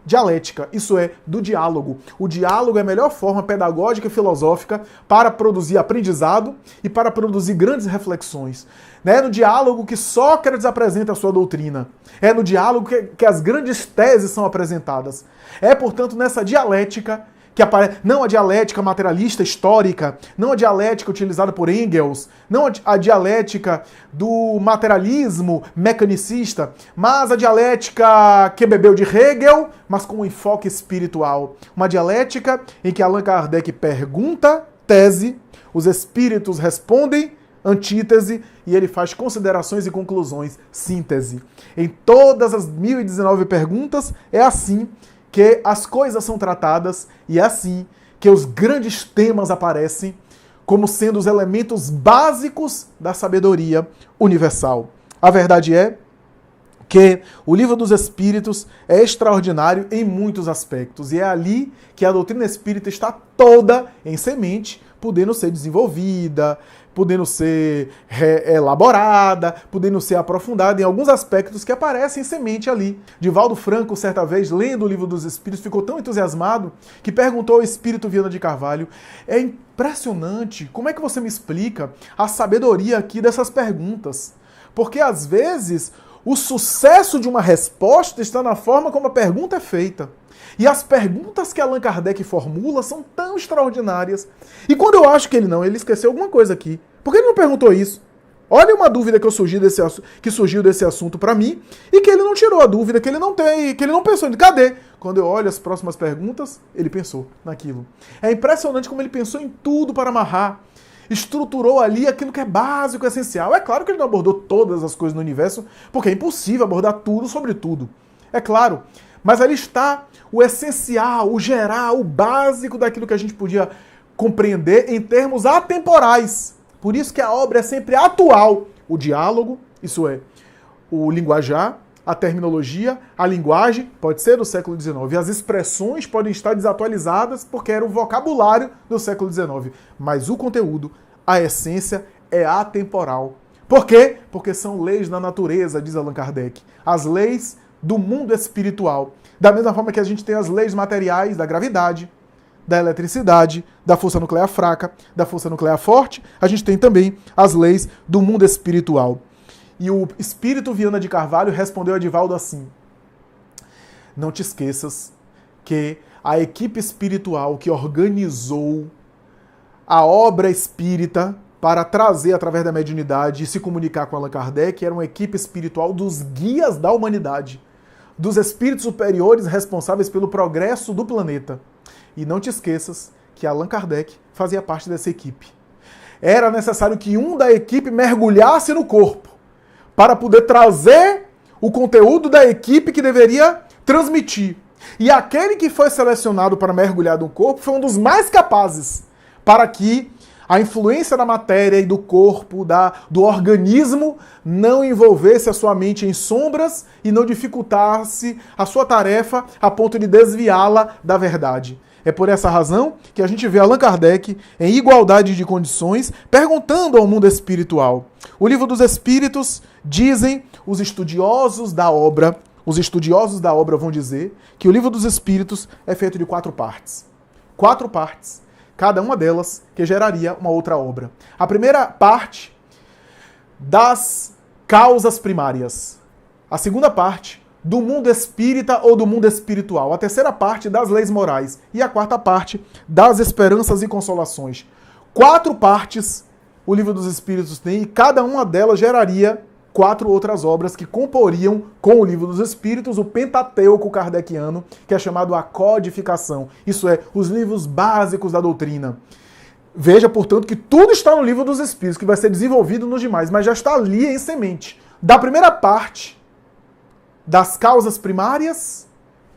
Speaker 1: dialética, isso é, do diálogo. O diálogo é a melhor forma pedagógica e filosófica para produzir aprendizado e para produzir grandes reflexões. É no diálogo que Sócrates apresenta a sua doutrina. É no diálogo que as grandes teses são apresentadas. É, portanto, nessa dialética que aparece, não a dialética materialista histórica, não a dialética utilizada por Engels, não a dialética do materialismo mecanicista, mas a dialética que bebeu de Hegel, mas com um enfoque espiritual. Uma dialética em que Allan Kardec pergunta, tese, os espíritos respondem, antítese, e ele faz considerações e conclusões, síntese. Em todas as 1019 perguntas, é assim que as coisas são tratadas e é assim que os grandes temas aparecem como sendo os elementos básicos da sabedoria universal. A verdade é que o Livro dos Espíritos é extraordinário em muitos aspectos e é ali que a doutrina espírita está toda em semente, podendo ser desenvolvida, podendo ser elaborada, podendo ser aprofundada em alguns aspectos que aparecem em semente ali. Divaldo Franco, certa vez, lendo o Livro dos Espíritos, ficou tão entusiasmado que perguntou ao Espírito Viana de Carvalho: é impressionante, como é que você me explica a sabedoria aqui dessas perguntas? Porque, às vezes, o sucesso de uma resposta está na forma como a pergunta é feita. E as perguntas que Allan Kardec formula são tão extraordinárias. E quando eu acho que ele esqueceu alguma coisa aqui. Por que ele não perguntou isso? Olha uma dúvida que surgiu desse assunto para mim e que ele não tirou a dúvida, que ele não pensou. Cadê? Quando eu olho as próximas perguntas, ele pensou naquilo. É impressionante como ele pensou em tudo para amarrar. Estruturou ali aquilo que é básico, essencial. É claro que ele não abordou todas as coisas no universo, porque é impossível abordar tudo sobre tudo. É claro. Mas ali está o essencial, o geral, o básico daquilo que a gente podia compreender em termos atemporais. Por isso que a obra é sempre atual. O diálogo, isso é, o linguajar, a terminologia, a linguagem, pode ser do século XIX. E as expressões podem estar desatualizadas porque era o vocabulário do século XIX. Mas o conteúdo, a essência, é atemporal. Por quê? Porque são leis da natureza, diz Allan Kardec. As leis do mundo espiritual. Da mesma forma que a gente tem as leis materiais da gravidade, da eletricidade, da força nuclear fraca, da força nuclear forte, a gente tem também as leis do mundo espiritual. E o Espírito Viana de Carvalho respondeu a Divaldo assim: não te esqueças que a equipe espiritual que organizou a obra espírita para trazer através da mediunidade e se comunicar com Allan Kardec era uma equipe espiritual dos guias da humanidade, dos espíritos superiores responsáveis pelo progresso do planeta. E não te esqueças que Allan Kardec fazia parte dessa equipe. Era necessário que um da equipe mergulhasse no corpo para poder trazer o conteúdo da equipe que deveria transmitir. E aquele que foi selecionado para mergulhar no corpo foi um dos mais capazes para que a influência da matéria e do corpo, do organismo, não envolvesse a sua mente em sombras e não dificultasse a sua tarefa a ponto de desviá-la da verdade. É por essa razão que a gente vê Allan Kardec em igualdade de condições, perguntando ao mundo espiritual. O Livro dos Espíritos, dizem os estudiosos da obra vão dizer que o Livro dos Espíritos é feito de 4 partes. 4 partes, cada uma delas que geraria uma outra obra. A primeira parte, das causas primárias. A segunda parte, do mundo espírita ou do mundo espiritual. A terceira parte, das leis morais. E a quarta parte, das esperanças e consolações. 4 partes o Livro dos Espíritos tem e cada uma delas geraria 4 outras obras que comporiam com o Livro dos Espíritos o Pentateuco kardeciano, que é chamado a codificação. Isso é, os livros básicos da doutrina. Veja, portanto, que tudo está no Livro dos Espíritos, que vai ser desenvolvido nos demais, mas já está ali em semente. Da primeira parte, das causas primárias,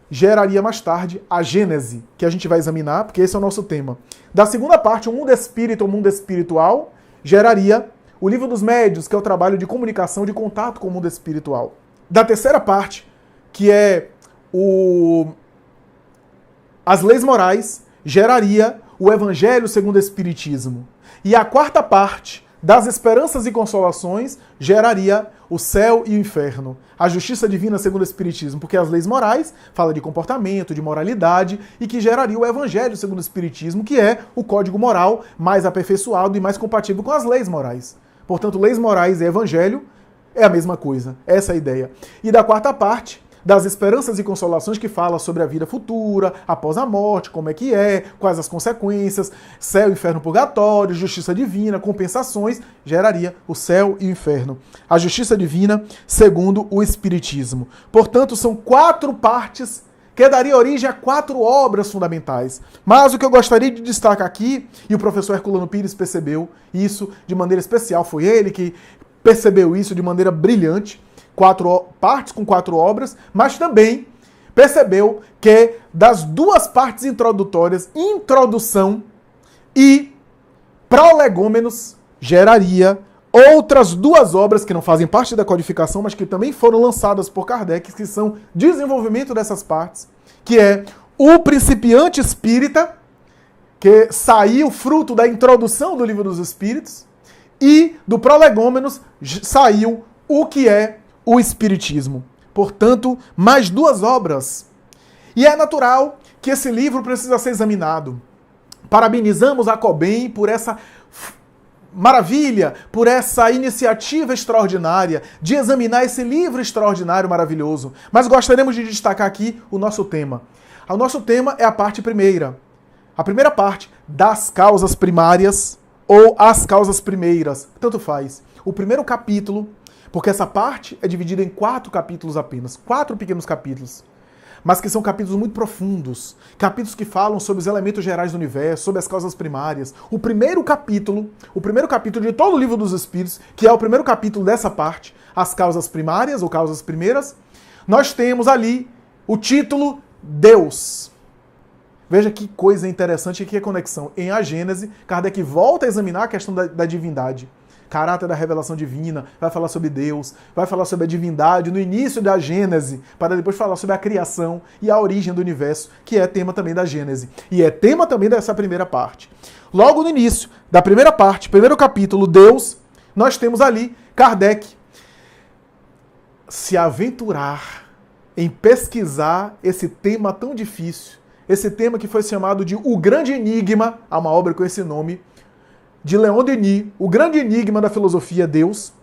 Speaker 1: geraria mais tarde a Gênese, que a gente vai examinar, porque esse é o nosso tema. Da segunda parte, o mundo espírita ou mundo espiritual, geraria o Livro dos Médiuns, que é o trabalho de comunicação, de contato com o mundo espiritual. Da terceira parte, que é as leis morais, geraria o Evangelho segundo o Espiritismo. E a quarta parte, das esperanças e consolações, geraria o céu e o inferno. A justiça divina segundo o Espiritismo, porque as leis morais falam de comportamento, de moralidade, e que geraria o Evangelho segundo o Espiritismo, que é o código moral mais aperfeiçoado e mais compatível com as leis morais. Portanto, leis morais e Evangelho é a mesma coisa. Essa é a ideia. E da quarta parte, das esperanças e consolações, que fala sobre a vida futura, após a morte, como é que é, quais as consequências, céu, inferno, purgatório, justiça divina, compensações, geraria o céu e o inferno. A justiça divina segundo o Espiritismo. Portanto, são 4 partes que daria origem a 4 obras fundamentais. Mas o que eu gostaria de destacar aqui, e o professor Herculano Pires percebeu isso de maneira especial, foi ele que percebeu isso de maneira brilhante, 4 partes com 4 obras, mas também percebeu que das 2 partes introdutórias, introdução e prolegômenos, geraria outras 2 obras que não fazem parte da codificação, mas que também foram lançadas por Kardec, que são desenvolvimento dessas partes, que é o Principiante Espírita que saiu fruto da introdução do Livro dos Espíritos, e do Prolegômenos saiu o que é o Espiritismo. Portanto, mais 2 obras. E é natural que esse livro precisa ser examinado. Parabenizamos a COBEM por essa maravilha, por essa iniciativa extraordinária de examinar esse livro extraordinário, maravilhoso. Mas gostaríamos de destacar aqui o nosso tema. O nosso tema é a parte primeira. A primeira parte, das causas primárias ou as causas primeiras, tanto faz. O primeiro capítulo, porque essa parte é dividida em 4 capítulos apenas, 4 pequenos capítulos, mas que são capítulos muito profundos, capítulos que falam sobre os elementos gerais do universo, sobre as causas primárias. O primeiro capítulo de todo o Livro dos Espíritos, que é o primeiro capítulo dessa parte, as causas primárias ou causas primeiras, nós temos ali o título Deus. Veja que coisa interessante e que conexão. Em A Gênese, Kardec volta a examinar a questão da divindade. Caráter da revelação divina, vai falar sobre Deus, vai falar sobre a divindade no início da Gênese, para depois falar sobre a criação e a origem do universo, que é tema também da Gênese. E é tema também dessa primeira parte. Logo no início da primeira parte, primeiro capítulo, Deus, nós temos ali Kardec se aventurar em pesquisar esse tema tão difícil, esse tema que foi chamado de O Grande Enigma, há uma obra com esse nome, de Leon Denis, o grande enigma da filosofia, Deus,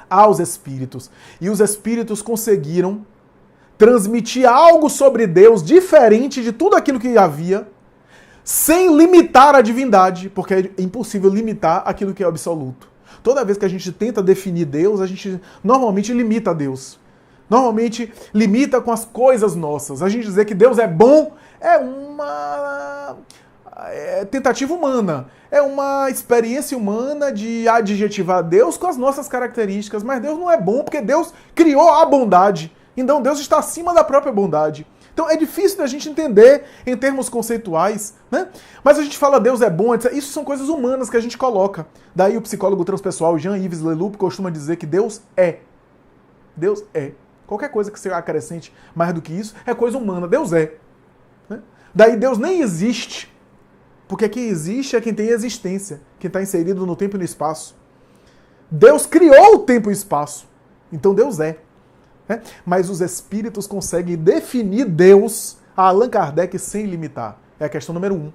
Speaker 1: aos espíritos. E os espíritos conseguiram transmitir algo sobre Deus diferente de tudo aquilo que havia, sem limitar a divindade, porque é impossível limitar aquilo que é absoluto. Toda vez que a gente tenta definir Deus, a gente normalmente limita Deus. Normalmente limita com as coisas nossas. A gente dizer que Deus é bom é uma tentativa humana. É uma experiência humana de adjetivar Deus com as nossas características. Mas Deus não é bom porque Deus criou a bondade. Então Deus está acima da própria bondade. Então é difícil da gente entender em termos conceituais, né? Mas a gente fala Deus é bom, etc. Isso são coisas humanas que a gente coloca. Daí o psicólogo transpessoal Jean-Yves Leloup costuma dizer que Deus é. Deus é. Qualquer coisa que você acrescente mais do que isso é coisa humana. Deus é. Né? Daí Deus nem existe. Porque quem existe é quem tem existência. Quem está inserido no tempo e no espaço. Deus criou o tempo e o espaço. Então Deus é. Né? Mas os espíritos conseguem definir Deus a Allan Kardec sem limitar. É a questão número 1.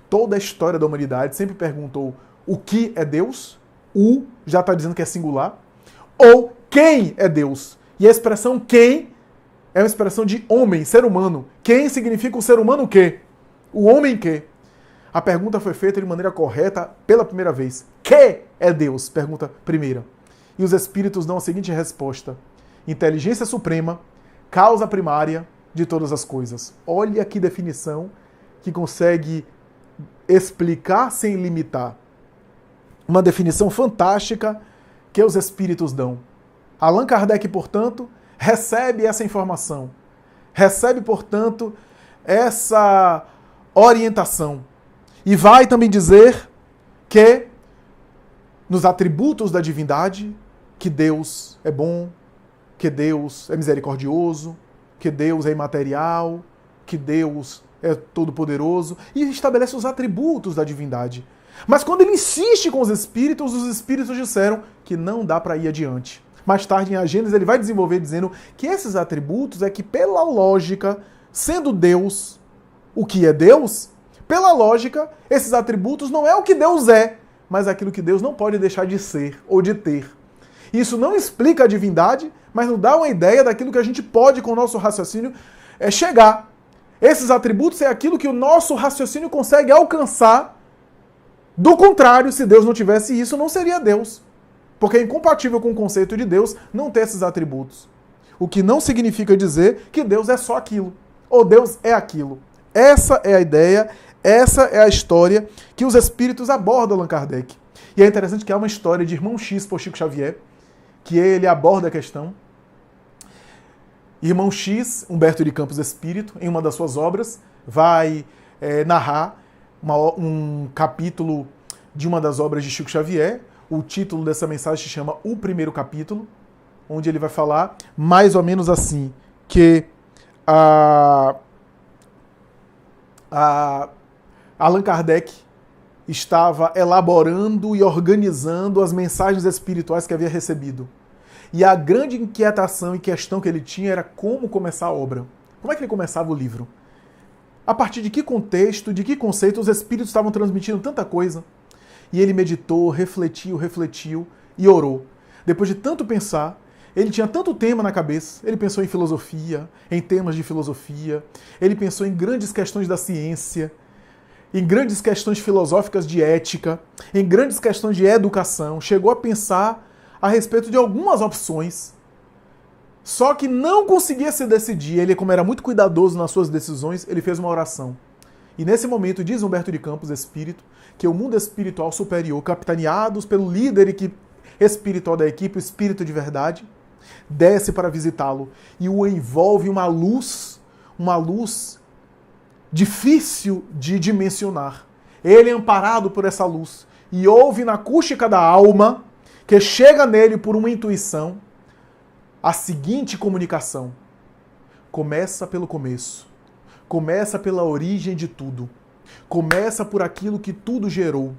Speaker 1: Toda a história da humanidade sempre perguntou o que é Deus? O já está dizendo que é singular. Ou quem é Deus? E a expressão quem é uma expressão de homem, ser humano. Quem significa o ser humano o quê? O homem que? A pergunta foi feita de maneira correta pela primeira vez. Que é Deus? Pergunta primeira. E os espíritos dão a seguinte resposta. Inteligência suprema, causa primária de todas as coisas. Olha que definição que consegue explicar sem limitar. Uma definição fantástica que os espíritos dão. Allan Kardec, portanto, recebe essa informação. Recebe, portanto, essa orientação. E vai também dizer que nos atributos da divindade, que Deus é bom, que Deus é misericordioso, que Deus é imaterial, que Deus é todo-poderoso, e estabelece os atributos da divindade. Mas quando ele insiste com os espíritos disseram que não dá para ir adiante. Mais tarde, em A Gênese, ele vai desenvolver dizendo que esses atributos é que, pela lógica, sendo Deus o que é Deus, pela lógica, esses atributos não é o que Deus é, mas aquilo que Deus não pode deixar de ser ou de ter. Isso não explica a divindade, mas nos dá uma ideia daquilo que a gente pode, com o nosso raciocínio, chegar. Esses atributos é aquilo que o nosso raciocínio consegue alcançar. Do contrário, se Deus não tivesse isso, não seria Deus. Porque é incompatível com o conceito de Deus não ter esses atributos. O que não significa dizer que Deus é só aquilo, ou Deus é aquilo. Essa é a ideia, essa é a história que os espíritos abordam Allan Kardec. E é interessante que há uma história de Irmão X por Chico Xavier, que ele aborda a questão. Irmão X, Humberto de Campos Espírito, em uma das suas obras, vai narrar um capítulo de uma das obras de Chico Xavier. O título dessa mensagem se chama O Primeiro Capítulo, onde ele vai falar mais ou menos assim, que Allan Kardec estava elaborando e organizando as mensagens espirituais que havia recebido. E a grande inquietação e questão que ele tinha era como começar a obra. Como é que ele começava o livro? A partir de que contexto, de que conceito os espíritos estavam transmitindo tanta coisa? E ele meditou, refletiu e orou. Depois de tanto pensar, ele tinha tanto tema na cabeça, ele pensou em filosofia, em temas de filosofia, ele pensou em grandes questões da ciência, em grandes questões filosóficas de ética, em grandes questões de educação, chegou a pensar a respeito de algumas opções, só que não conseguia se decidir. Ele, como era muito cuidadoso nas suas decisões, ele fez uma oração. E nesse momento, diz Humberto de Campos, espírito, que o mundo espiritual superior, capitaneados pelo líder espiritual da equipe, o espírito de verdade, desce para visitá-lo e o envolve uma luz difícil de dimensionar. Ele é amparado por essa luz e ouve na acústica da alma, que chega nele por uma intuição, a seguinte comunicação: começa pelo começo, começa pela origem de tudo, começa por aquilo que tudo gerou,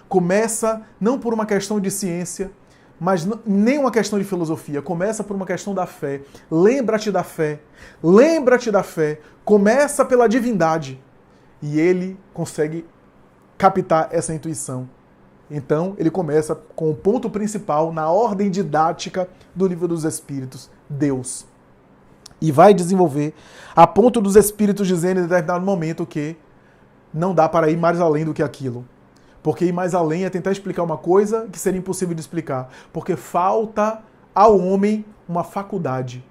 Speaker 1: começa não por uma questão de ciência, mas nem uma questão de filosofia, começa por uma questão da fé. Lembra-te da fé, lembra-te da fé, começa pela divindade. E ele consegue captar essa intuição. Então, ele começa com o ponto principal, na ordem didática do Livro dos Espíritos, Deus. E vai desenvolver a ponto dos Espíritos dizendo em determinado momento que não dá para ir mais além do que aquilo. Porque ir mais além é tentar explicar uma coisa que seria impossível de explicar. Porque falta ao homem uma faculdade,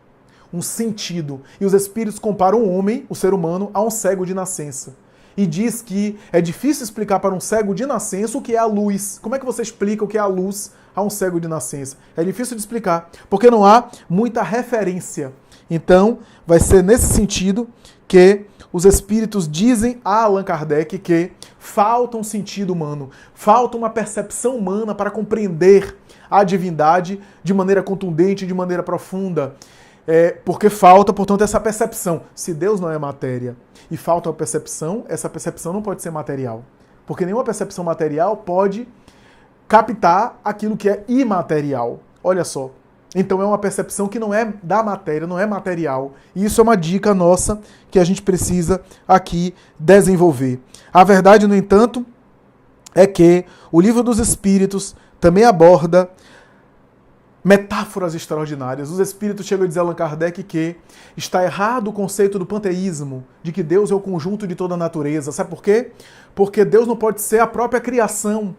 Speaker 1: um sentido. E os Espíritos comparam o homem, o ser humano, a um cego de nascença. E diz que é difícil explicar para um cego de nascença o que é a luz. Como é que você explica o que é a luz a um cego de nascença? É difícil de explicar, porque não há muita referência. Então, vai ser nesse sentido que os espíritos dizem a Allan Kardec que falta um sentido humano, falta uma percepção humana para compreender a divindade de maneira contundente, de maneira profunda. Porque falta, portanto, essa percepção. Se Deus não é matéria e falta uma percepção, essa percepção não pode ser material. Porque nenhuma percepção material pode captar aquilo que é imaterial. Olha só. Então é uma percepção que não é da matéria, não é material. E isso é uma dica nossa que a gente precisa aqui desenvolver. A verdade, no entanto, é que o Livro dos Espíritos também aborda metáforas extraordinárias. Os espíritos chegam a dizer a Allan Kardec que está errado o conceito do panteísmo, de que Deus é o conjunto de toda a natureza. Sabe por quê? Porque Deus não pode ser a própria criação.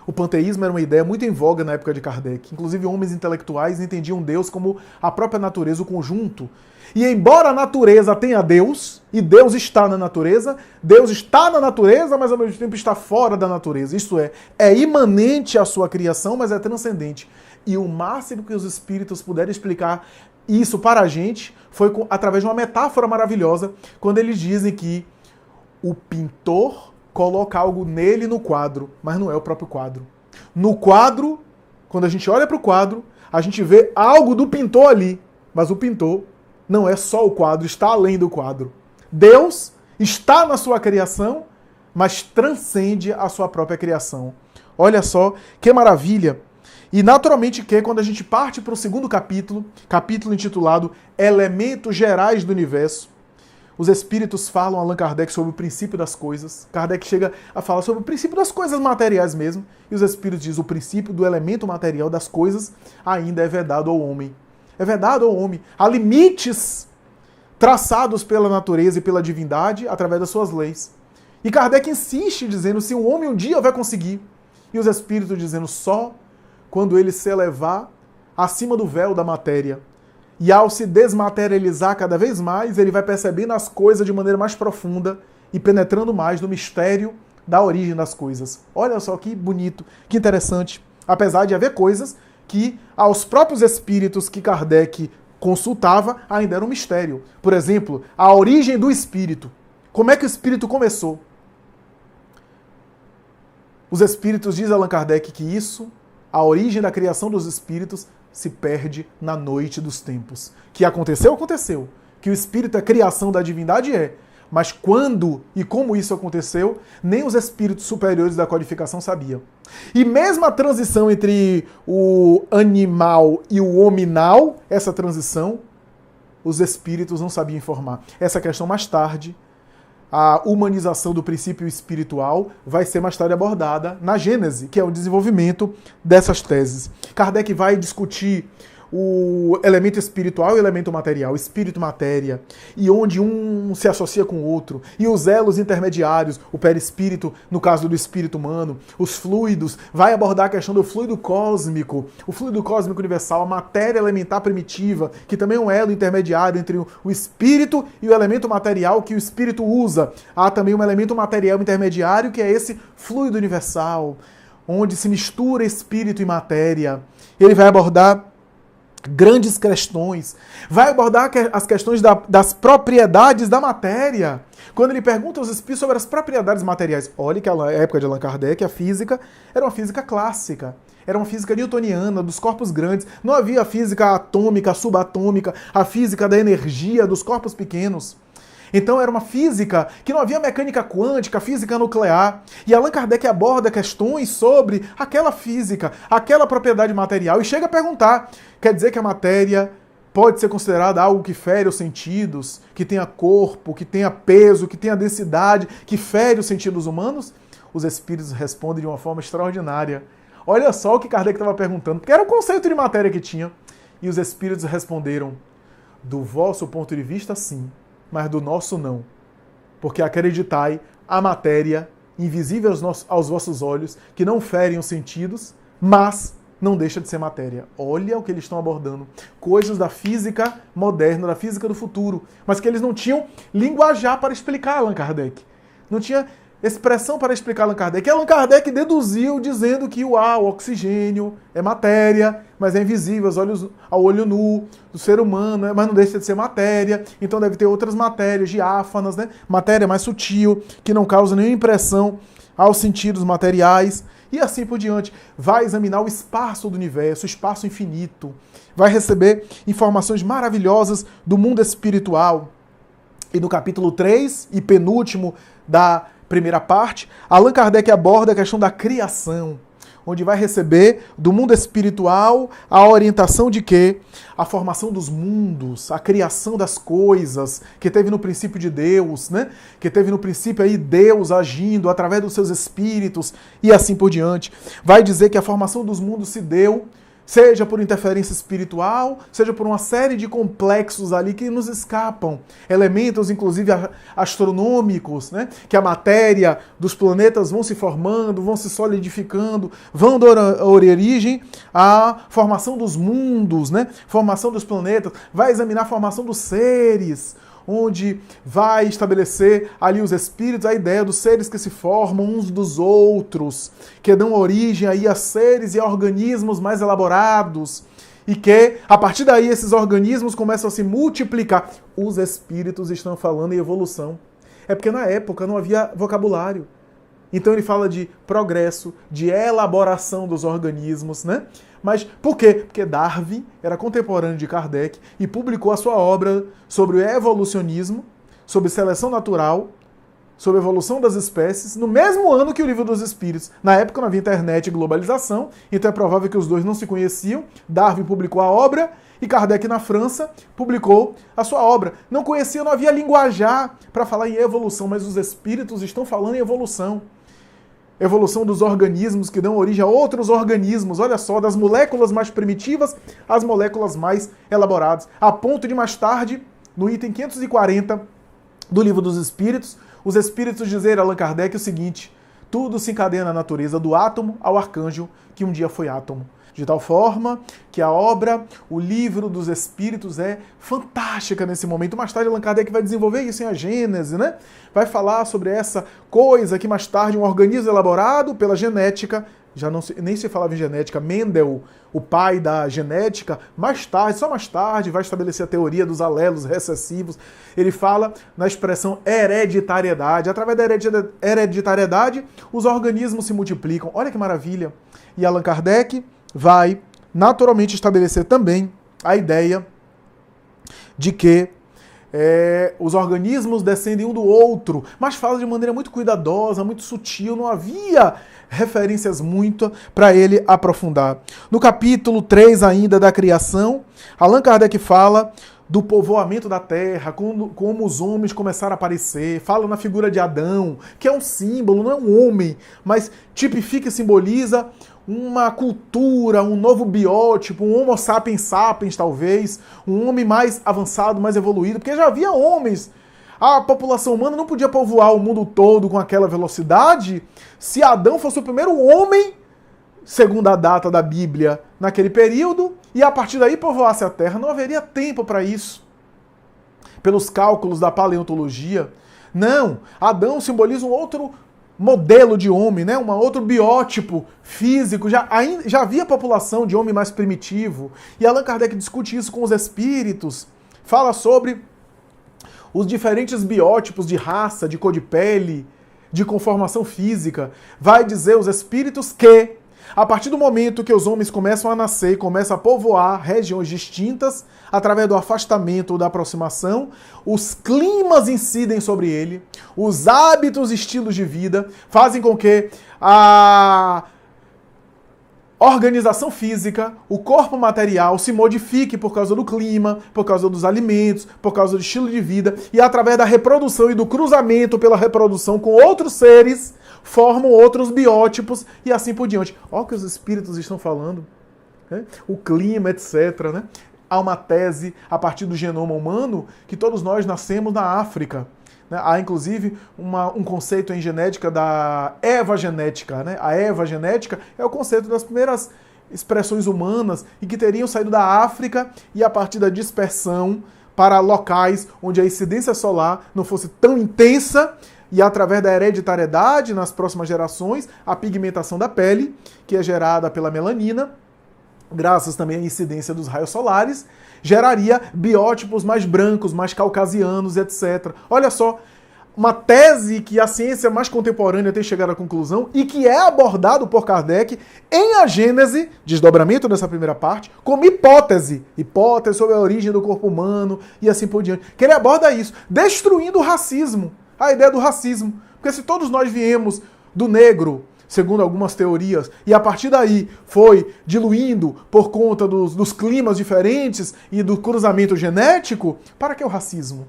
Speaker 1: O panteísmo era uma ideia muito em voga na época de Kardec. Inclusive, homens intelectuais entendiam Deus como a própria natureza, o conjunto. E embora a natureza tenha Deus, e Deus está na natureza, Deus está na natureza, mas ao mesmo tempo está fora da natureza. Isto é imanente à sua criação, mas é transcendente. E o máximo que os espíritos puderam explicar isso para a gente foi através de uma metáfora maravilhosa, quando eles dizem que o pintor coloca algo nele no quadro, mas não é o próprio quadro. No quadro, quando a gente olha para o quadro, a gente vê algo do pintor ali, mas o pintor não é só o quadro, está além do quadro. Deus está na sua criação, mas transcende a sua própria criação. Olha só que maravilha! E naturalmente que quando a gente parte para o segundo capítulo intitulado Elementos Gerais do Universo, os espíritos falam a Allan Kardec sobre o princípio das coisas. Kardec chega a falar sobre o princípio das coisas materiais mesmo. E os espíritos dizem o princípio do elemento material das coisas ainda é vedado ao homem. É vedado ao homem. Há limites traçados pela natureza e pela divindade através das suas leis. E Kardec insiste dizendo se o homem um dia vai conseguir. E os espíritos dizendo só quando ele se elevar acima do véu da matéria. E ao se desmaterializar cada vez mais, ele vai percebendo as coisas de maneira mais profunda e penetrando mais no mistério da origem das coisas. Olha só que bonito, que interessante. Apesar de haver coisas que aos próprios espíritos que Kardec consultava ainda era um mistério. Por exemplo, a origem do espírito. Como é que o espírito começou? Os espíritos dizem a Allan Kardec que isso, a origem da criação dos espíritos, se perde na noite dos tempos. Que aconteceu, aconteceu. Que o espírito é criação da divindade, Mas quando e como isso aconteceu, nem os espíritos superiores da codificação sabiam. E mesmo a transição entre o animal e o hominal, essa transição, os espíritos não sabiam informar. Essa questão mais tarde, a humanização do princípio espiritual, vai ser mais tarde abordada na Gênese, que é o desenvolvimento dessas teses. Kardec vai discutir o elemento espiritual e o elemento material, espírito e matéria, e onde um se associa com o outro, e os elos intermediários, o perispírito, no caso do espírito humano, os fluidos, vai abordar a questão do fluido cósmico, o fluido cósmico universal, a matéria elementar primitiva, que também é um elo intermediário entre o espírito e o elemento material que o espírito usa. Há também um elemento material intermediário, que é esse fluido universal, onde se mistura espírito e matéria. Ele vai abordar grandes questões, vai abordar as questões das propriedades da matéria. Quando ele pergunta aos espíritos sobre as propriedades materiais, olha que na época de Allan Kardec a física era uma física clássica, era uma física newtoniana, dos corpos grandes, não havia a física atômica, subatômica, a física da energia dos corpos pequenos. Então era uma física que não havia mecânica quântica, física nuclear. E Allan Kardec aborda questões sobre aquela física, aquela propriedade material e chega a perguntar, quer dizer que a matéria pode ser considerada algo que fere os sentidos, que tenha corpo, que tenha peso, que tenha densidade, que fere os sentidos humanos? Os espíritos respondem de uma forma extraordinária. Olha só o que Kardec estava perguntando, porque era o conceito de matéria que tinha. E os espíritos responderam, do vosso ponto de vista, sim, mas do nosso não. Porque acreditai a matéria invisível aos vossos olhos, que não ferem os sentidos, mas não deixa de ser matéria. Olha o que eles estão abordando. Coisas da física moderna, da física do futuro, mas que eles não tinham linguajar para explicar Allan Kardec. Não tinha expressão para explicar Allan Kardec. E Allan Kardec deduziu dizendo que o oxigênio é matéria, mas é invisível ao olho nu do ser humano, mas não deixa de ser matéria. Então deve ter outras matérias diáfanas, né? Matéria mais sutil, que não causa nenhuma impressão aos sentidos materiais. E assim por diante. Vai examinar o espaço do universo, o espaço infinito. Vai receber informações maravilhosas do mundo espiritual. E no capítulo 3 e penúltimo da primeira parte, Allan Kardec aborda a questão da criação, onde vai receber do mundo espiritual a orientação de que a formação dos mundos, a criação das coisas, que teve no princípio de Deus, né? Que teve no princípio aí Deus agindo através dos seus espíritos e assim por diante. Vai dizer que a formação dos mundos se deu seja por interferência espiritual, seja por uma série de complexos ali que nos escapam. Elementos, inclusive, astronômicos, né? Que a matéria dos planetas vão se formando, vão se solidificando, vão dar origem à formação dos mundos, né? Formação dos planetas, vai examinar a formação dos seres, onde vai estabelecer ali os espíritos, a ideia dos seres que se formam uns dos outros, que dão origem aí a seres e a organismos mais elaborados, e que, a partir daí, esses organismos começam a se multiplicar. Os espíritos estão falando em evolução. É porque na época não havia vocabulário. Então ele fala de progresso, de elaboração dos organismos, né? Mas por quê? Porque Darwin era contemporâneo de Kardec e publicou a sua obra sobre o evolucionismo, sobre seleção natural, sobre a evolução das espécies, no mesmo ano que o Livro dos Espíritos. Na época não havia internet e globalização, então é provável que os dois não se conheciam. Darwin publicou a obra e Kardec, na França, publicou a sua obra. Não conhecia, não havia linguajar para falar em evolução, mas os espíritos estão falando em evolução. Evolução dos organismos que dão origem a outros organismos, olha só, das moléculas mais primitivas às moléculas mais elaboradas. A ponto de mais tarde, no item 540 do Livro dos Espíritos, os espíritos dizerem a Allan Kardec o seguinte: tudo se encadeia na natureza, do átomo ao arcanjo, que um dia foi átomo. De tal forma que a obra, o Livro dos Espíritos, é fantástica nesse momento. Mais tarde, Allan Kardec vai desenvolver isso em A Gênese, né? Vai falar sobre essa coisa que mais tarde um organismo elaborado pela genética, nem se falava em genética, Mendel, o pai da genética, mais tarde, só mais tarde, vai estabelecer a teoria dos alelos recessivos. Ele fala na expressão hereditariedade. Através da hereditariedade, os organismos se multiplicam. Olha que maravilha! E Allan Kardec vai naturalmente estabelecer também a ideia de que os organismos descendem um do outro, mas fala de maneira muito cuidadosa, muito sutil, não havia referências muito para ele aprofundar. No capítulo 3 ainda da criação, Allan Kardec fala do povoamento da terra, como os homens começaram a aparecer, fala na figura de Adão, que é um símbolo, não é um homem, mas tipifica e simboliza uma cultura, um novo biótipo, um Homo sapiens sapiens, talvez, um homem mais avançado, mais evoluído, porque já havia homens. A população humana não podia povoar o mundo todo com aquela velocidade se Adão fosse o primeiro homem, segundo a data da Bíblia, naquele período, e a partir daí povoasse a Terra. Não haveria tempo para isso. Pelos cálculos da paleontologia. Não, Adão simboliza um outro modelo de homem, né? Um outro biótipo físico. Já havia população de homem mais primitivo. E Allan Kardec discute isso com os espíritos. Fala sobre os diferentes biótipos de raça, de cor de pele, de conformação física. Vai dizer os espíritos que, a partir do momento que os homens começam a nascer, começam a povoar regiões distintas, através do afastamento ou da aproximação, os climas incidem sobre ele, os hábitos e estilos de vida fazem com que a organização física, o corpo material se modifique por causa do clima, por causa dos alimentos, por causa do estilo de vida, e através da reprodução e do cruzamento pela reprodução com outros seres, formam outros biótipos e assim por diante. Olha o que os espíritos estão falando. Né? O clima, etc. Né? Há uma tese a partir do genoma humano que todos nós nascemos na África. Né? Há, inclusive, um conceito em genética da evagenética. Né? A evagenética é o conceito das primeiras expressões humanas e que teriam saído da África e a partir da dispersão para locais onde a incidência solar não fosse tão intensa e através da hereditariedade nas próximas gerações, a pigmentação da pele, que é gerada pela melanina, graças também à incidência dos raios solares, geraria biótipos mais brancos, mais caucasianos, etc. Olha só, uma tese que a ciência mais contemporânea tem chegado à conclusão e que é abordado por Kardec em A Gênese, desdobramento dessa primeira parte, como hipótese sobre a origem do corpo humano e assim por diante. Que ele aborda isso, destruindo o racismo, a ideia do racismo. Porque se todos nós viemos do negro, segundo algumas teorias, e a partir daí foi diluindo por conta dos climas diferentes e do cruzamento genético, para que o racismo?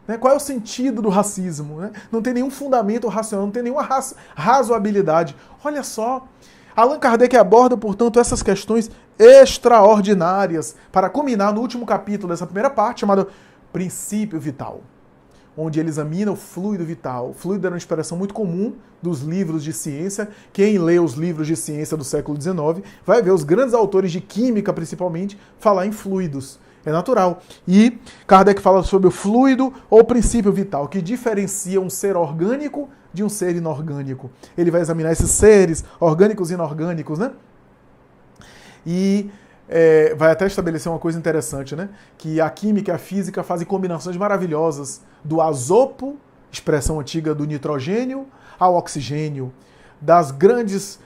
Speaker 1: Né? Qual é o sentido do racismo? Né? Não tem nenhum fundamento racional, não tem nenhuma razoabilidade. Olha só, Allan Kardec aborda, portanto, essas questões extraordinárias para culminar no último capítulo dessa primeira parte, chamado Princípio Vital, onde ele examina o fluido vital. O fluido era uma expressão muito comum dos livros de ciência. Quem lê os livros de ciência do século XIX vai ver os grandes autores de química, principalmente, falar em fluidos. É natural. E Kardec fala sobre o fluido ou princípio vital, que diferencia um ser orgânico de um ser inorgânico. Ele vai examinar esses seres orgânicos e inorgânicos, né? E vai até estabelecer uma coisa interessante, né? Que a química e a física fazem combinações maravilhosas do azopo, expressão antiga do nitrogênio, ao oxigênio, das grandes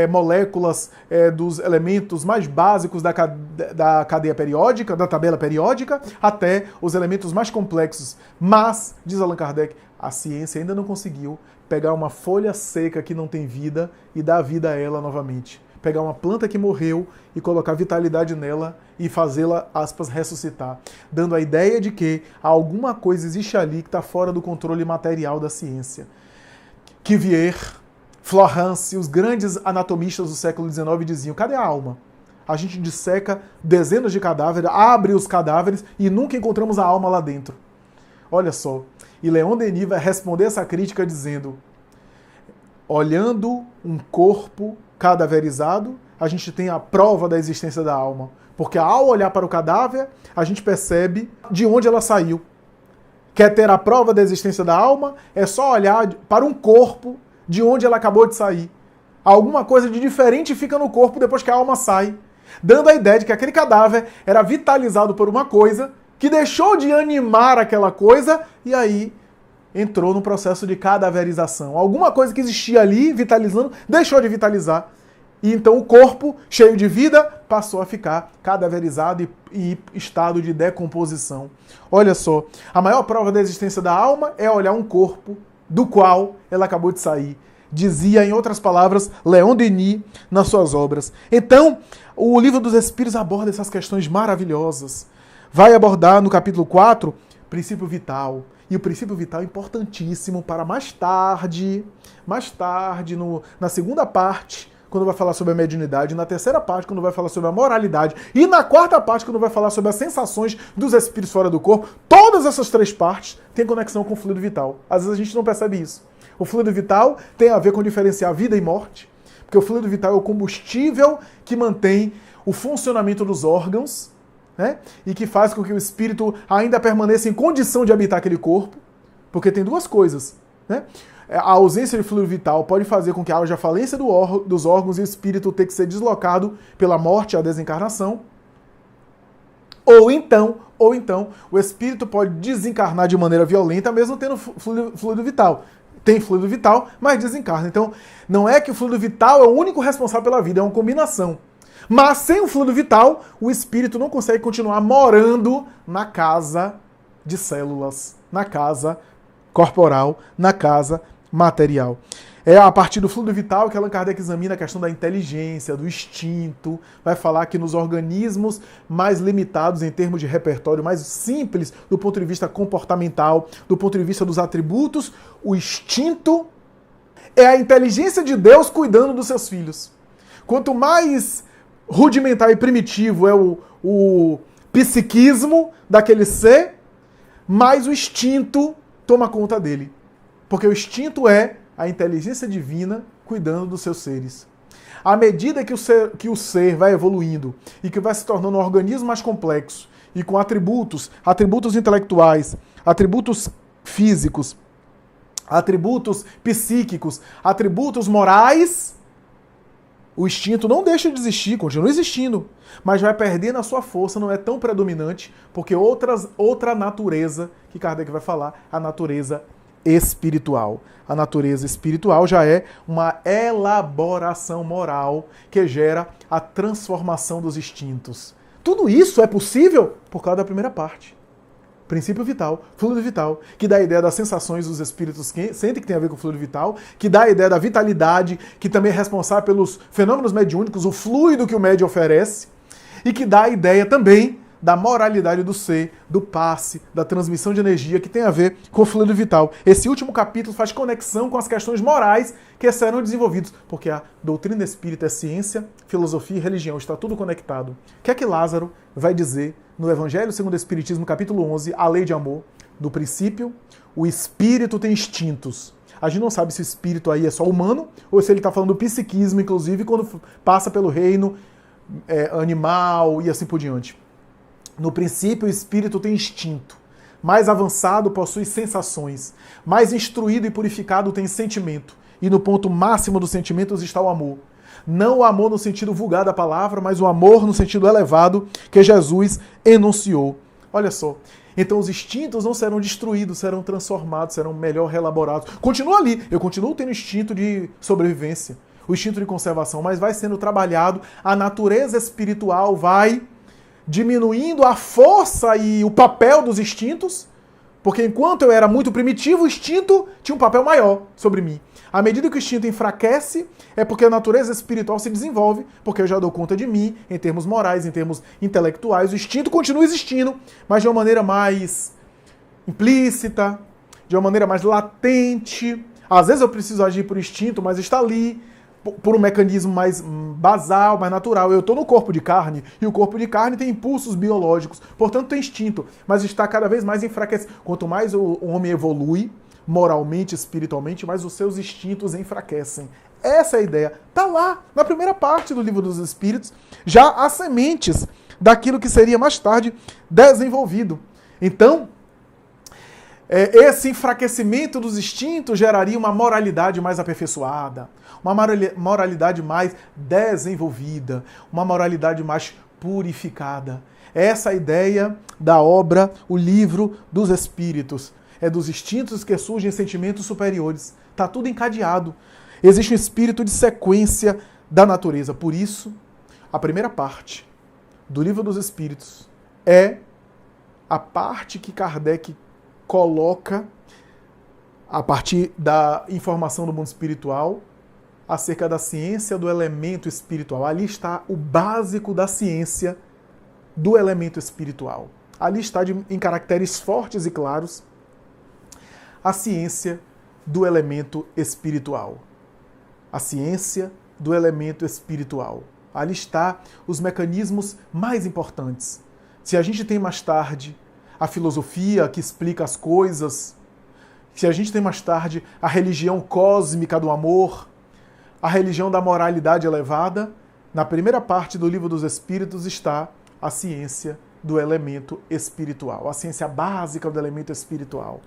Speaker 1: moléculas dos elementos mais básicos da cadeia periódica, da tabela periódica, até os elementos mais complexos. Mas, diz Allan Kardec, a ciência ainda não conseguiu pegar uma folha seca que não tem vida e dar vida a ela novamente. Pegar uma planta que morreu e colocar vitalidade nela e fazê-la, aspas, ressuscitar. Dando a ideia de que alguma coisa existe ali que está fora do controle material da ciência. Cuvier, Florence, os grandes anatomistas do século XIX diziam, cadê a alma? A gente disseca dezenas de cadáveres, abre os cadáveres e nunca encontramos a alma lá dentro. Olha só. E Leon Denis vai responder essa crítica dizendo, olhando um corpo cadaverizado, a gente tem a prova da existência da alma. Porque ao olhar para o cadáver, a gente percebe de onde ela saiu. Quer ter a prova da existência da alma? É só olhar para um corpo de onde ela acabou de sair. Alguma coisa de diferente fica no corpo depois que a alma sai. Dando a ideia de que aquele cadáver era vitalizado por uma coisa que deixou de animar aquela coisa e aí entrou no processo de cadaverização. Alguma coisa que existia ali, vitalizando, deixou de vitalizar. E então o corpo, cheio de vida, passou a ficar cadaverizado e estado de decomposição. Olha só, a maior prova da existência da alma é olhar um corpo do qual ela acabou de sair. Dizia, em outras palavras, Leon Denis nas suas obras. Então, o Livro dos Espíritos aborda essas questões maravilhosas. Vai abordar no capítulo 4, princípio vital. E o princípio vital é importantíssimo para mais tarde, na segunda parte, quando vai falar sobre a mediunidade, na terceira parte, quando vai falar sobre a moralidade, e na quarta parte, quando vai falar sobre as sensações dos espíritos fora do corpo. Todas essas três partes têm conexão com o fluido vital. Às vezes a gente não percebe isso. O fluido vital tem a ver com diferenciar vida e morte, porque o fluido vital é o combustível que mantém o funcionamento dos órgãos, né? E que faz com que o espírito ainda permaneça em condição de habitar aquele corpo, porque tem duas coisas, né? A ausência de fluido vital pode fazer com que haja falência dos órgãos e o espírito ter que ser deslocado pela morte e a desencarnação. Ou então, o espírito pode desencarnar de maneira violenta, mesmo tendo fluido vital. Tem fluido vital, mas desencarna. Então, não é que o fluido vital é o único responsável pela vida, é uma combinação. Mas sem o fluido vital, o espírito não consegue continuar morando na casa de células, na casa corporal, na casa material. É a partir do fluido vital que Allan Kardec examina a questão da inteligência, do instinto, vai falar que nos organismos mais limitados em termos de repertório, mais simples do ponto de vista comportamental, do ponto de vista dos atributos, o instinto é a inteligência de Deus cuidando dos seus filhos. Quanto mais rudimentar e primitivo é o psiquismo daquele ser, mais o instinto toma conta dele. Porque o instinto é a inteligência divina cuidando dos seus seres. À medida que o ser vai evoluindo e que vai se tornando um organismo mais complexo e com atributos intelectuais, atributos físicos, atributos psíquicos, atributos morais, o instinto não deixa de existir, continua existindo, mas vai perdendo a sua força, não é tão predominante, porque outra natureza que Kardec vai falar, a natureza espiritual. A natureza espiritual já é uma elaboração moral que gera a transformação dos instintos. Tudo isso é possível por causa da primeira parte. Princípio vital, fluido vital, que dá a ideia das sensações dos espíritos que sentem, que tem a ver com o fluido vital, que dá a ideia da vitalidade, que também é responsável pelos fenômenos mediúnicos, o fluido que o médium oferece, e que dá a ideia também da moralidade do ser, do passe, da transmissão de energia, que tem a ver com o fluido vital. Esse último capítulo faz conexão com as questões morais que serão desenvolvidas, porque a doutrina espírita é ciência, filosofia e religião, está tudo conectado. O que é que Lázaro vai dizer no Evangelho segundo o Espiritismo, capítulo 11, a lei de amor? Do princípio, o espírito tem instintos. A gente não sabe se o espírito aí é só humano, ou se ele está falando do psiquismo, inclusive, quando passa pelo reino animal e assim por diante. No princípio, o espírito tem instinto. Mais avançado possui sensações. Mais instruído e purificado tem sentimento. E no ponto máximo dos sentimentos está o amor. Não o amor no sentido vulgar da palavra, mas o amor no sentido elevado que Jesus enunciou. Olha só. Então os instintos não serão destruídos, serão transformados, serão melhor reelaborados. Continua ali. Eu continuo tendo instinto de sobrevivência, o instinto de conservação, mas vai sendo trabalhado. A natureza espiritual vai diminuindo a força e o papel dos instintos, porque enquanto eu era muito primitivo, o instinto tinha um papel maior sobre mim. À medida que o instinto enfraquece, é porque a natureza espiritual se desenvolve, porque eu já dou conta de mim, em termos morais, em termos intelectuais. O instinto continua existindo, mas de uma maneira mais implícita, de uma maneira mais latente. Às vezes eu preciso agir por instinto, mas está ali, por um mecanismo mais basal, mais natural. Eu estou no corpo de carne, e o corpo de carne tem impulsos biológicos, portanto tem instinto, mas está cada vez mais enfraquecido. Quanto mais o homem evolui, moralmente, espiritualmente, mais os seus instintos enfraquecem. Essa é a ideia. Está lá, na primeira parte do Livro dos Espíritos, já há sementes daquilo que seria mais tarde desenvolvido. Então, esse enfraquecimento dos instintos geraria uma moralidade mais aperfeiçoada, uma moralidade mais desenvolvida, uma moralidade mais purificada. Essa é a ideia da obra O Livro dos Espíritos. É dos instintos que surgem sentimentos superiores. Está tudo encadeado. Existe um espírito de sequência da natureza. Por isso, a primeira parte do Livro dos Espíritos é a parte que Kardec coloca a partir da informação do mundo espiritual acerca da ciência do elemento espiritual. Ali está o básico da ciência do elemento espiritual. Ali está, em caracteres fortes e claros, a ciência do elemento espiritual. A ciência do elemento espiritual. Ali está os mecanismos mais importantes. Se a gente tem mais tarde a filosofia que explica as coisas, se a gente tem mais tarde a religião cósmica do amor, a religião da moralidade elevada, na primeira parte do Livro dos Espíritos está a ciência do elemento espiritual, a ciência básica do elemento espiritual.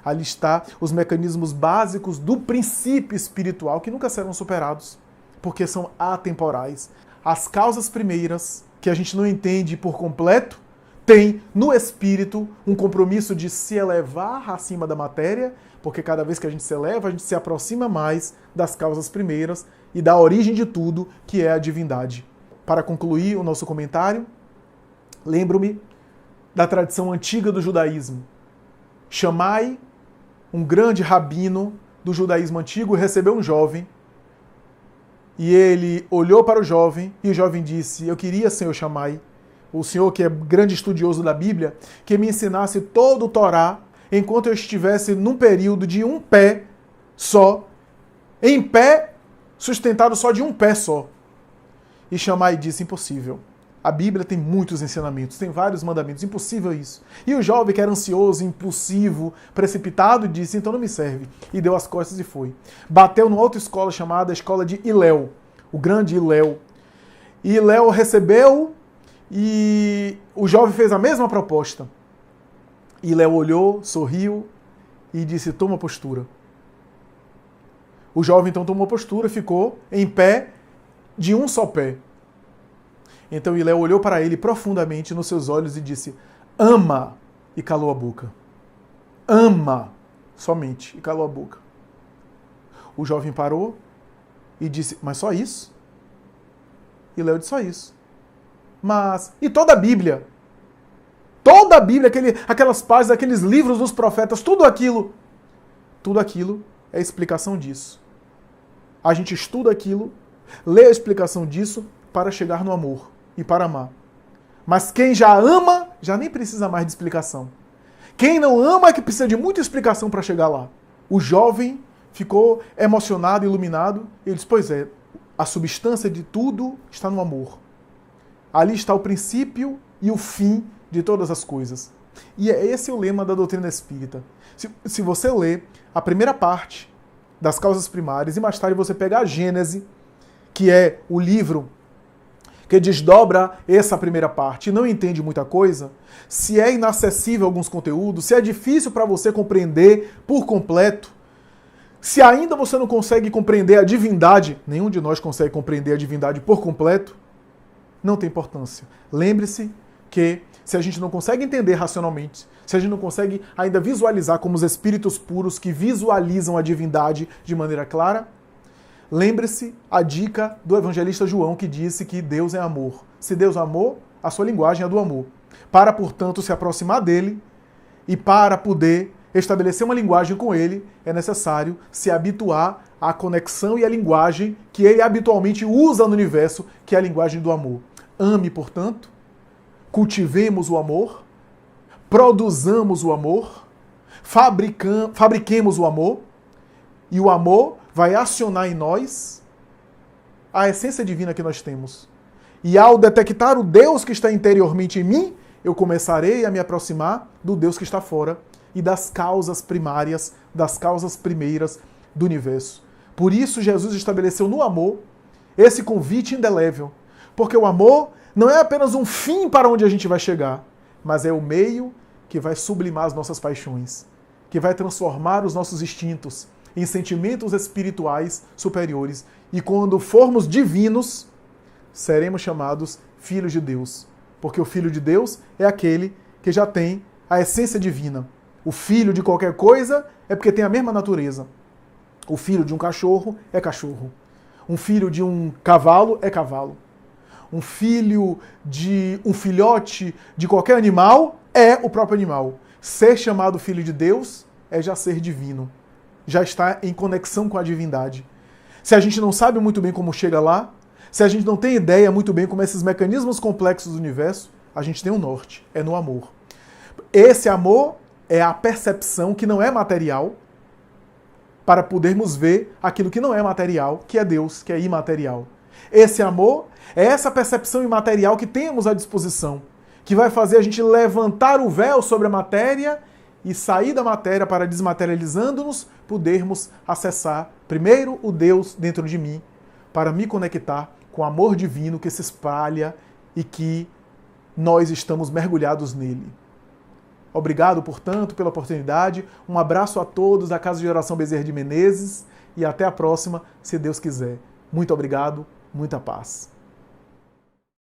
Speaker 1: Ali está os mecanismos básicos do princípio espiritual que nunca serão superados, porque são atemporais. As causas primeiras, que a gente não entende por completo, tem no espírito um compromisso de se elevar acima da matéria, porque cada vez que a gente se eleva, a gente se aproxima mais das causas primeiras e da origem de tudo, que é a divindade. Para concluir o nosso comentário, lembro-me da tradição antiga do judaísmo. Shammai, um grande rabino do judaísmo antigo, recebeu um jovem e ele olhou para o jovem e o jovem disse: eu queria, senhor Shammai, o senhor que é grande estudioso da Bíblia, que me ensinasse todo o Torá enquanto eu estivesse num período de um pé só, em pé, sustentado só de um pé só. E Shammai disse: impossível. A Bíblia tem muitos ensinamentos, tem vários mandamentos, impossível isso. E o jovem, que era ansioso, impulsivo, precipitado, disse: então não me serve. E deu as costas e foi. Bateu numa outra escola chamada a escola de Hillel, o grande Hillel. E Hillel recebeu e o jovem fez a mesma proposta. Hillel olhou, sorriu e disse: toma postura. O jovem então tomou postura, ficou em pé de um só pé. Então Hillel olhou para ele profundamente nos seus olhos e disse: ama, e calou a boca. Ama, somente, e calou a boca. O jovem parou e disse: mas só isso? Hillel disse: só isso. Mas, e toda a Bíblia? Toda a Bíblia, aquelas páginas, aqueles livros dos profetas, tudo aquilo é a explicação disso. A gente estuda aquilo, lê a explicação disso para chegar no amor e para amar. Mas quem já ama, já nem precisa mais de explicação. Quem não ama é que precisa de muita explicação para chegar lá. O jovem ficou emocionado, iluminado, e ele disse: pois é, a substância de tudo está no amor. Ali está o princípio e o fim de todas as coisas. E é esse o lema da doutrina espírita. Se você ler a primeira parte das causas primárias e mais tarde você pegar a Gênese, que é o livro que desdobra essa primeira parte e não entende muita coisa, se é inacessível alguns conteúdos, se é difícil para você compreender por completo, se ainda você não consegue compreender a divindade, nenhum de nós consegue compreender a divindade por completo, não tem importância. Lembre-se que se a gente não consegue entender racionalmente, se a gente não consegue ainda visualizar como os espíritos puros que visualizam a divindade de maneira clara, lembre-se a dica do evangelista João, que disse que Deus é amor. Se Deus é amor, a sua linguagem é do amor. Para, portanto, se aproximar dele e para poder estabelecer uma linguagem com ele, é necessário se habituar à conexão e à linguagem que ele habitualmente usa no universo, que é a linguagem do amor. Ame, portanto, cultivemos o amor, produzamos o amor, fabriquemos o amor, e o amor vai acionar em nós a essência divina que nós temos. E ao detectar o Deus que está interiormente em mim, eu começarei a me aproximar do Deus que está fora e das causas primárias, das causas primeiras do universo. Por isso Jesus estabeleceu no amor esse convite indelével. Porque o amor não é apenas um fim para onde a gente vai chegar, mas é o meio que vai sublimar as nossas paixões, que vai transformar os nossos instintos em sentimentos espirituais superiores. E quando formos divinos, seremos chamados filhos de Deus. Porque o filho de Deus é aquele que já tem a essência divina. O filho de qualquer coisa é porque tem a mesma natureza. O filho de um cachorro é cachorro. Um filho de um cavalo é cavalo. Um filho de um filhote de qualquer animal é o próprio animal. Ser chamado filho de Deus é já ser divino. Já está em conexão com a divindade. Se a gente não sabe muito bem como chega lá, se a gente não tem ideia muito bem como esses mecanismos complexos do universo, a gente tem um norte, é no amor. Esse amor é a percepção que não é material, para podermos ver aquilo que não é material, que é Deus, que é imaterial. Esse amor é essa percepção imaterial que temos à disposição, que vai fazer a gente levantar o véu sobre a matéria e sair da matéria para, desmaterializando-nos, podermos acessar primeiro o Deus dentro de mim, para me conectar com o amor divino que se espalha e que nós estamos mergulhados nele. Obrigado, portanto, pela oportunidade. Um abraço a todos da Casa de Oração Bezerra de Menezes e até a próxima, se Deus quiser. Muito obrigado, muita paz.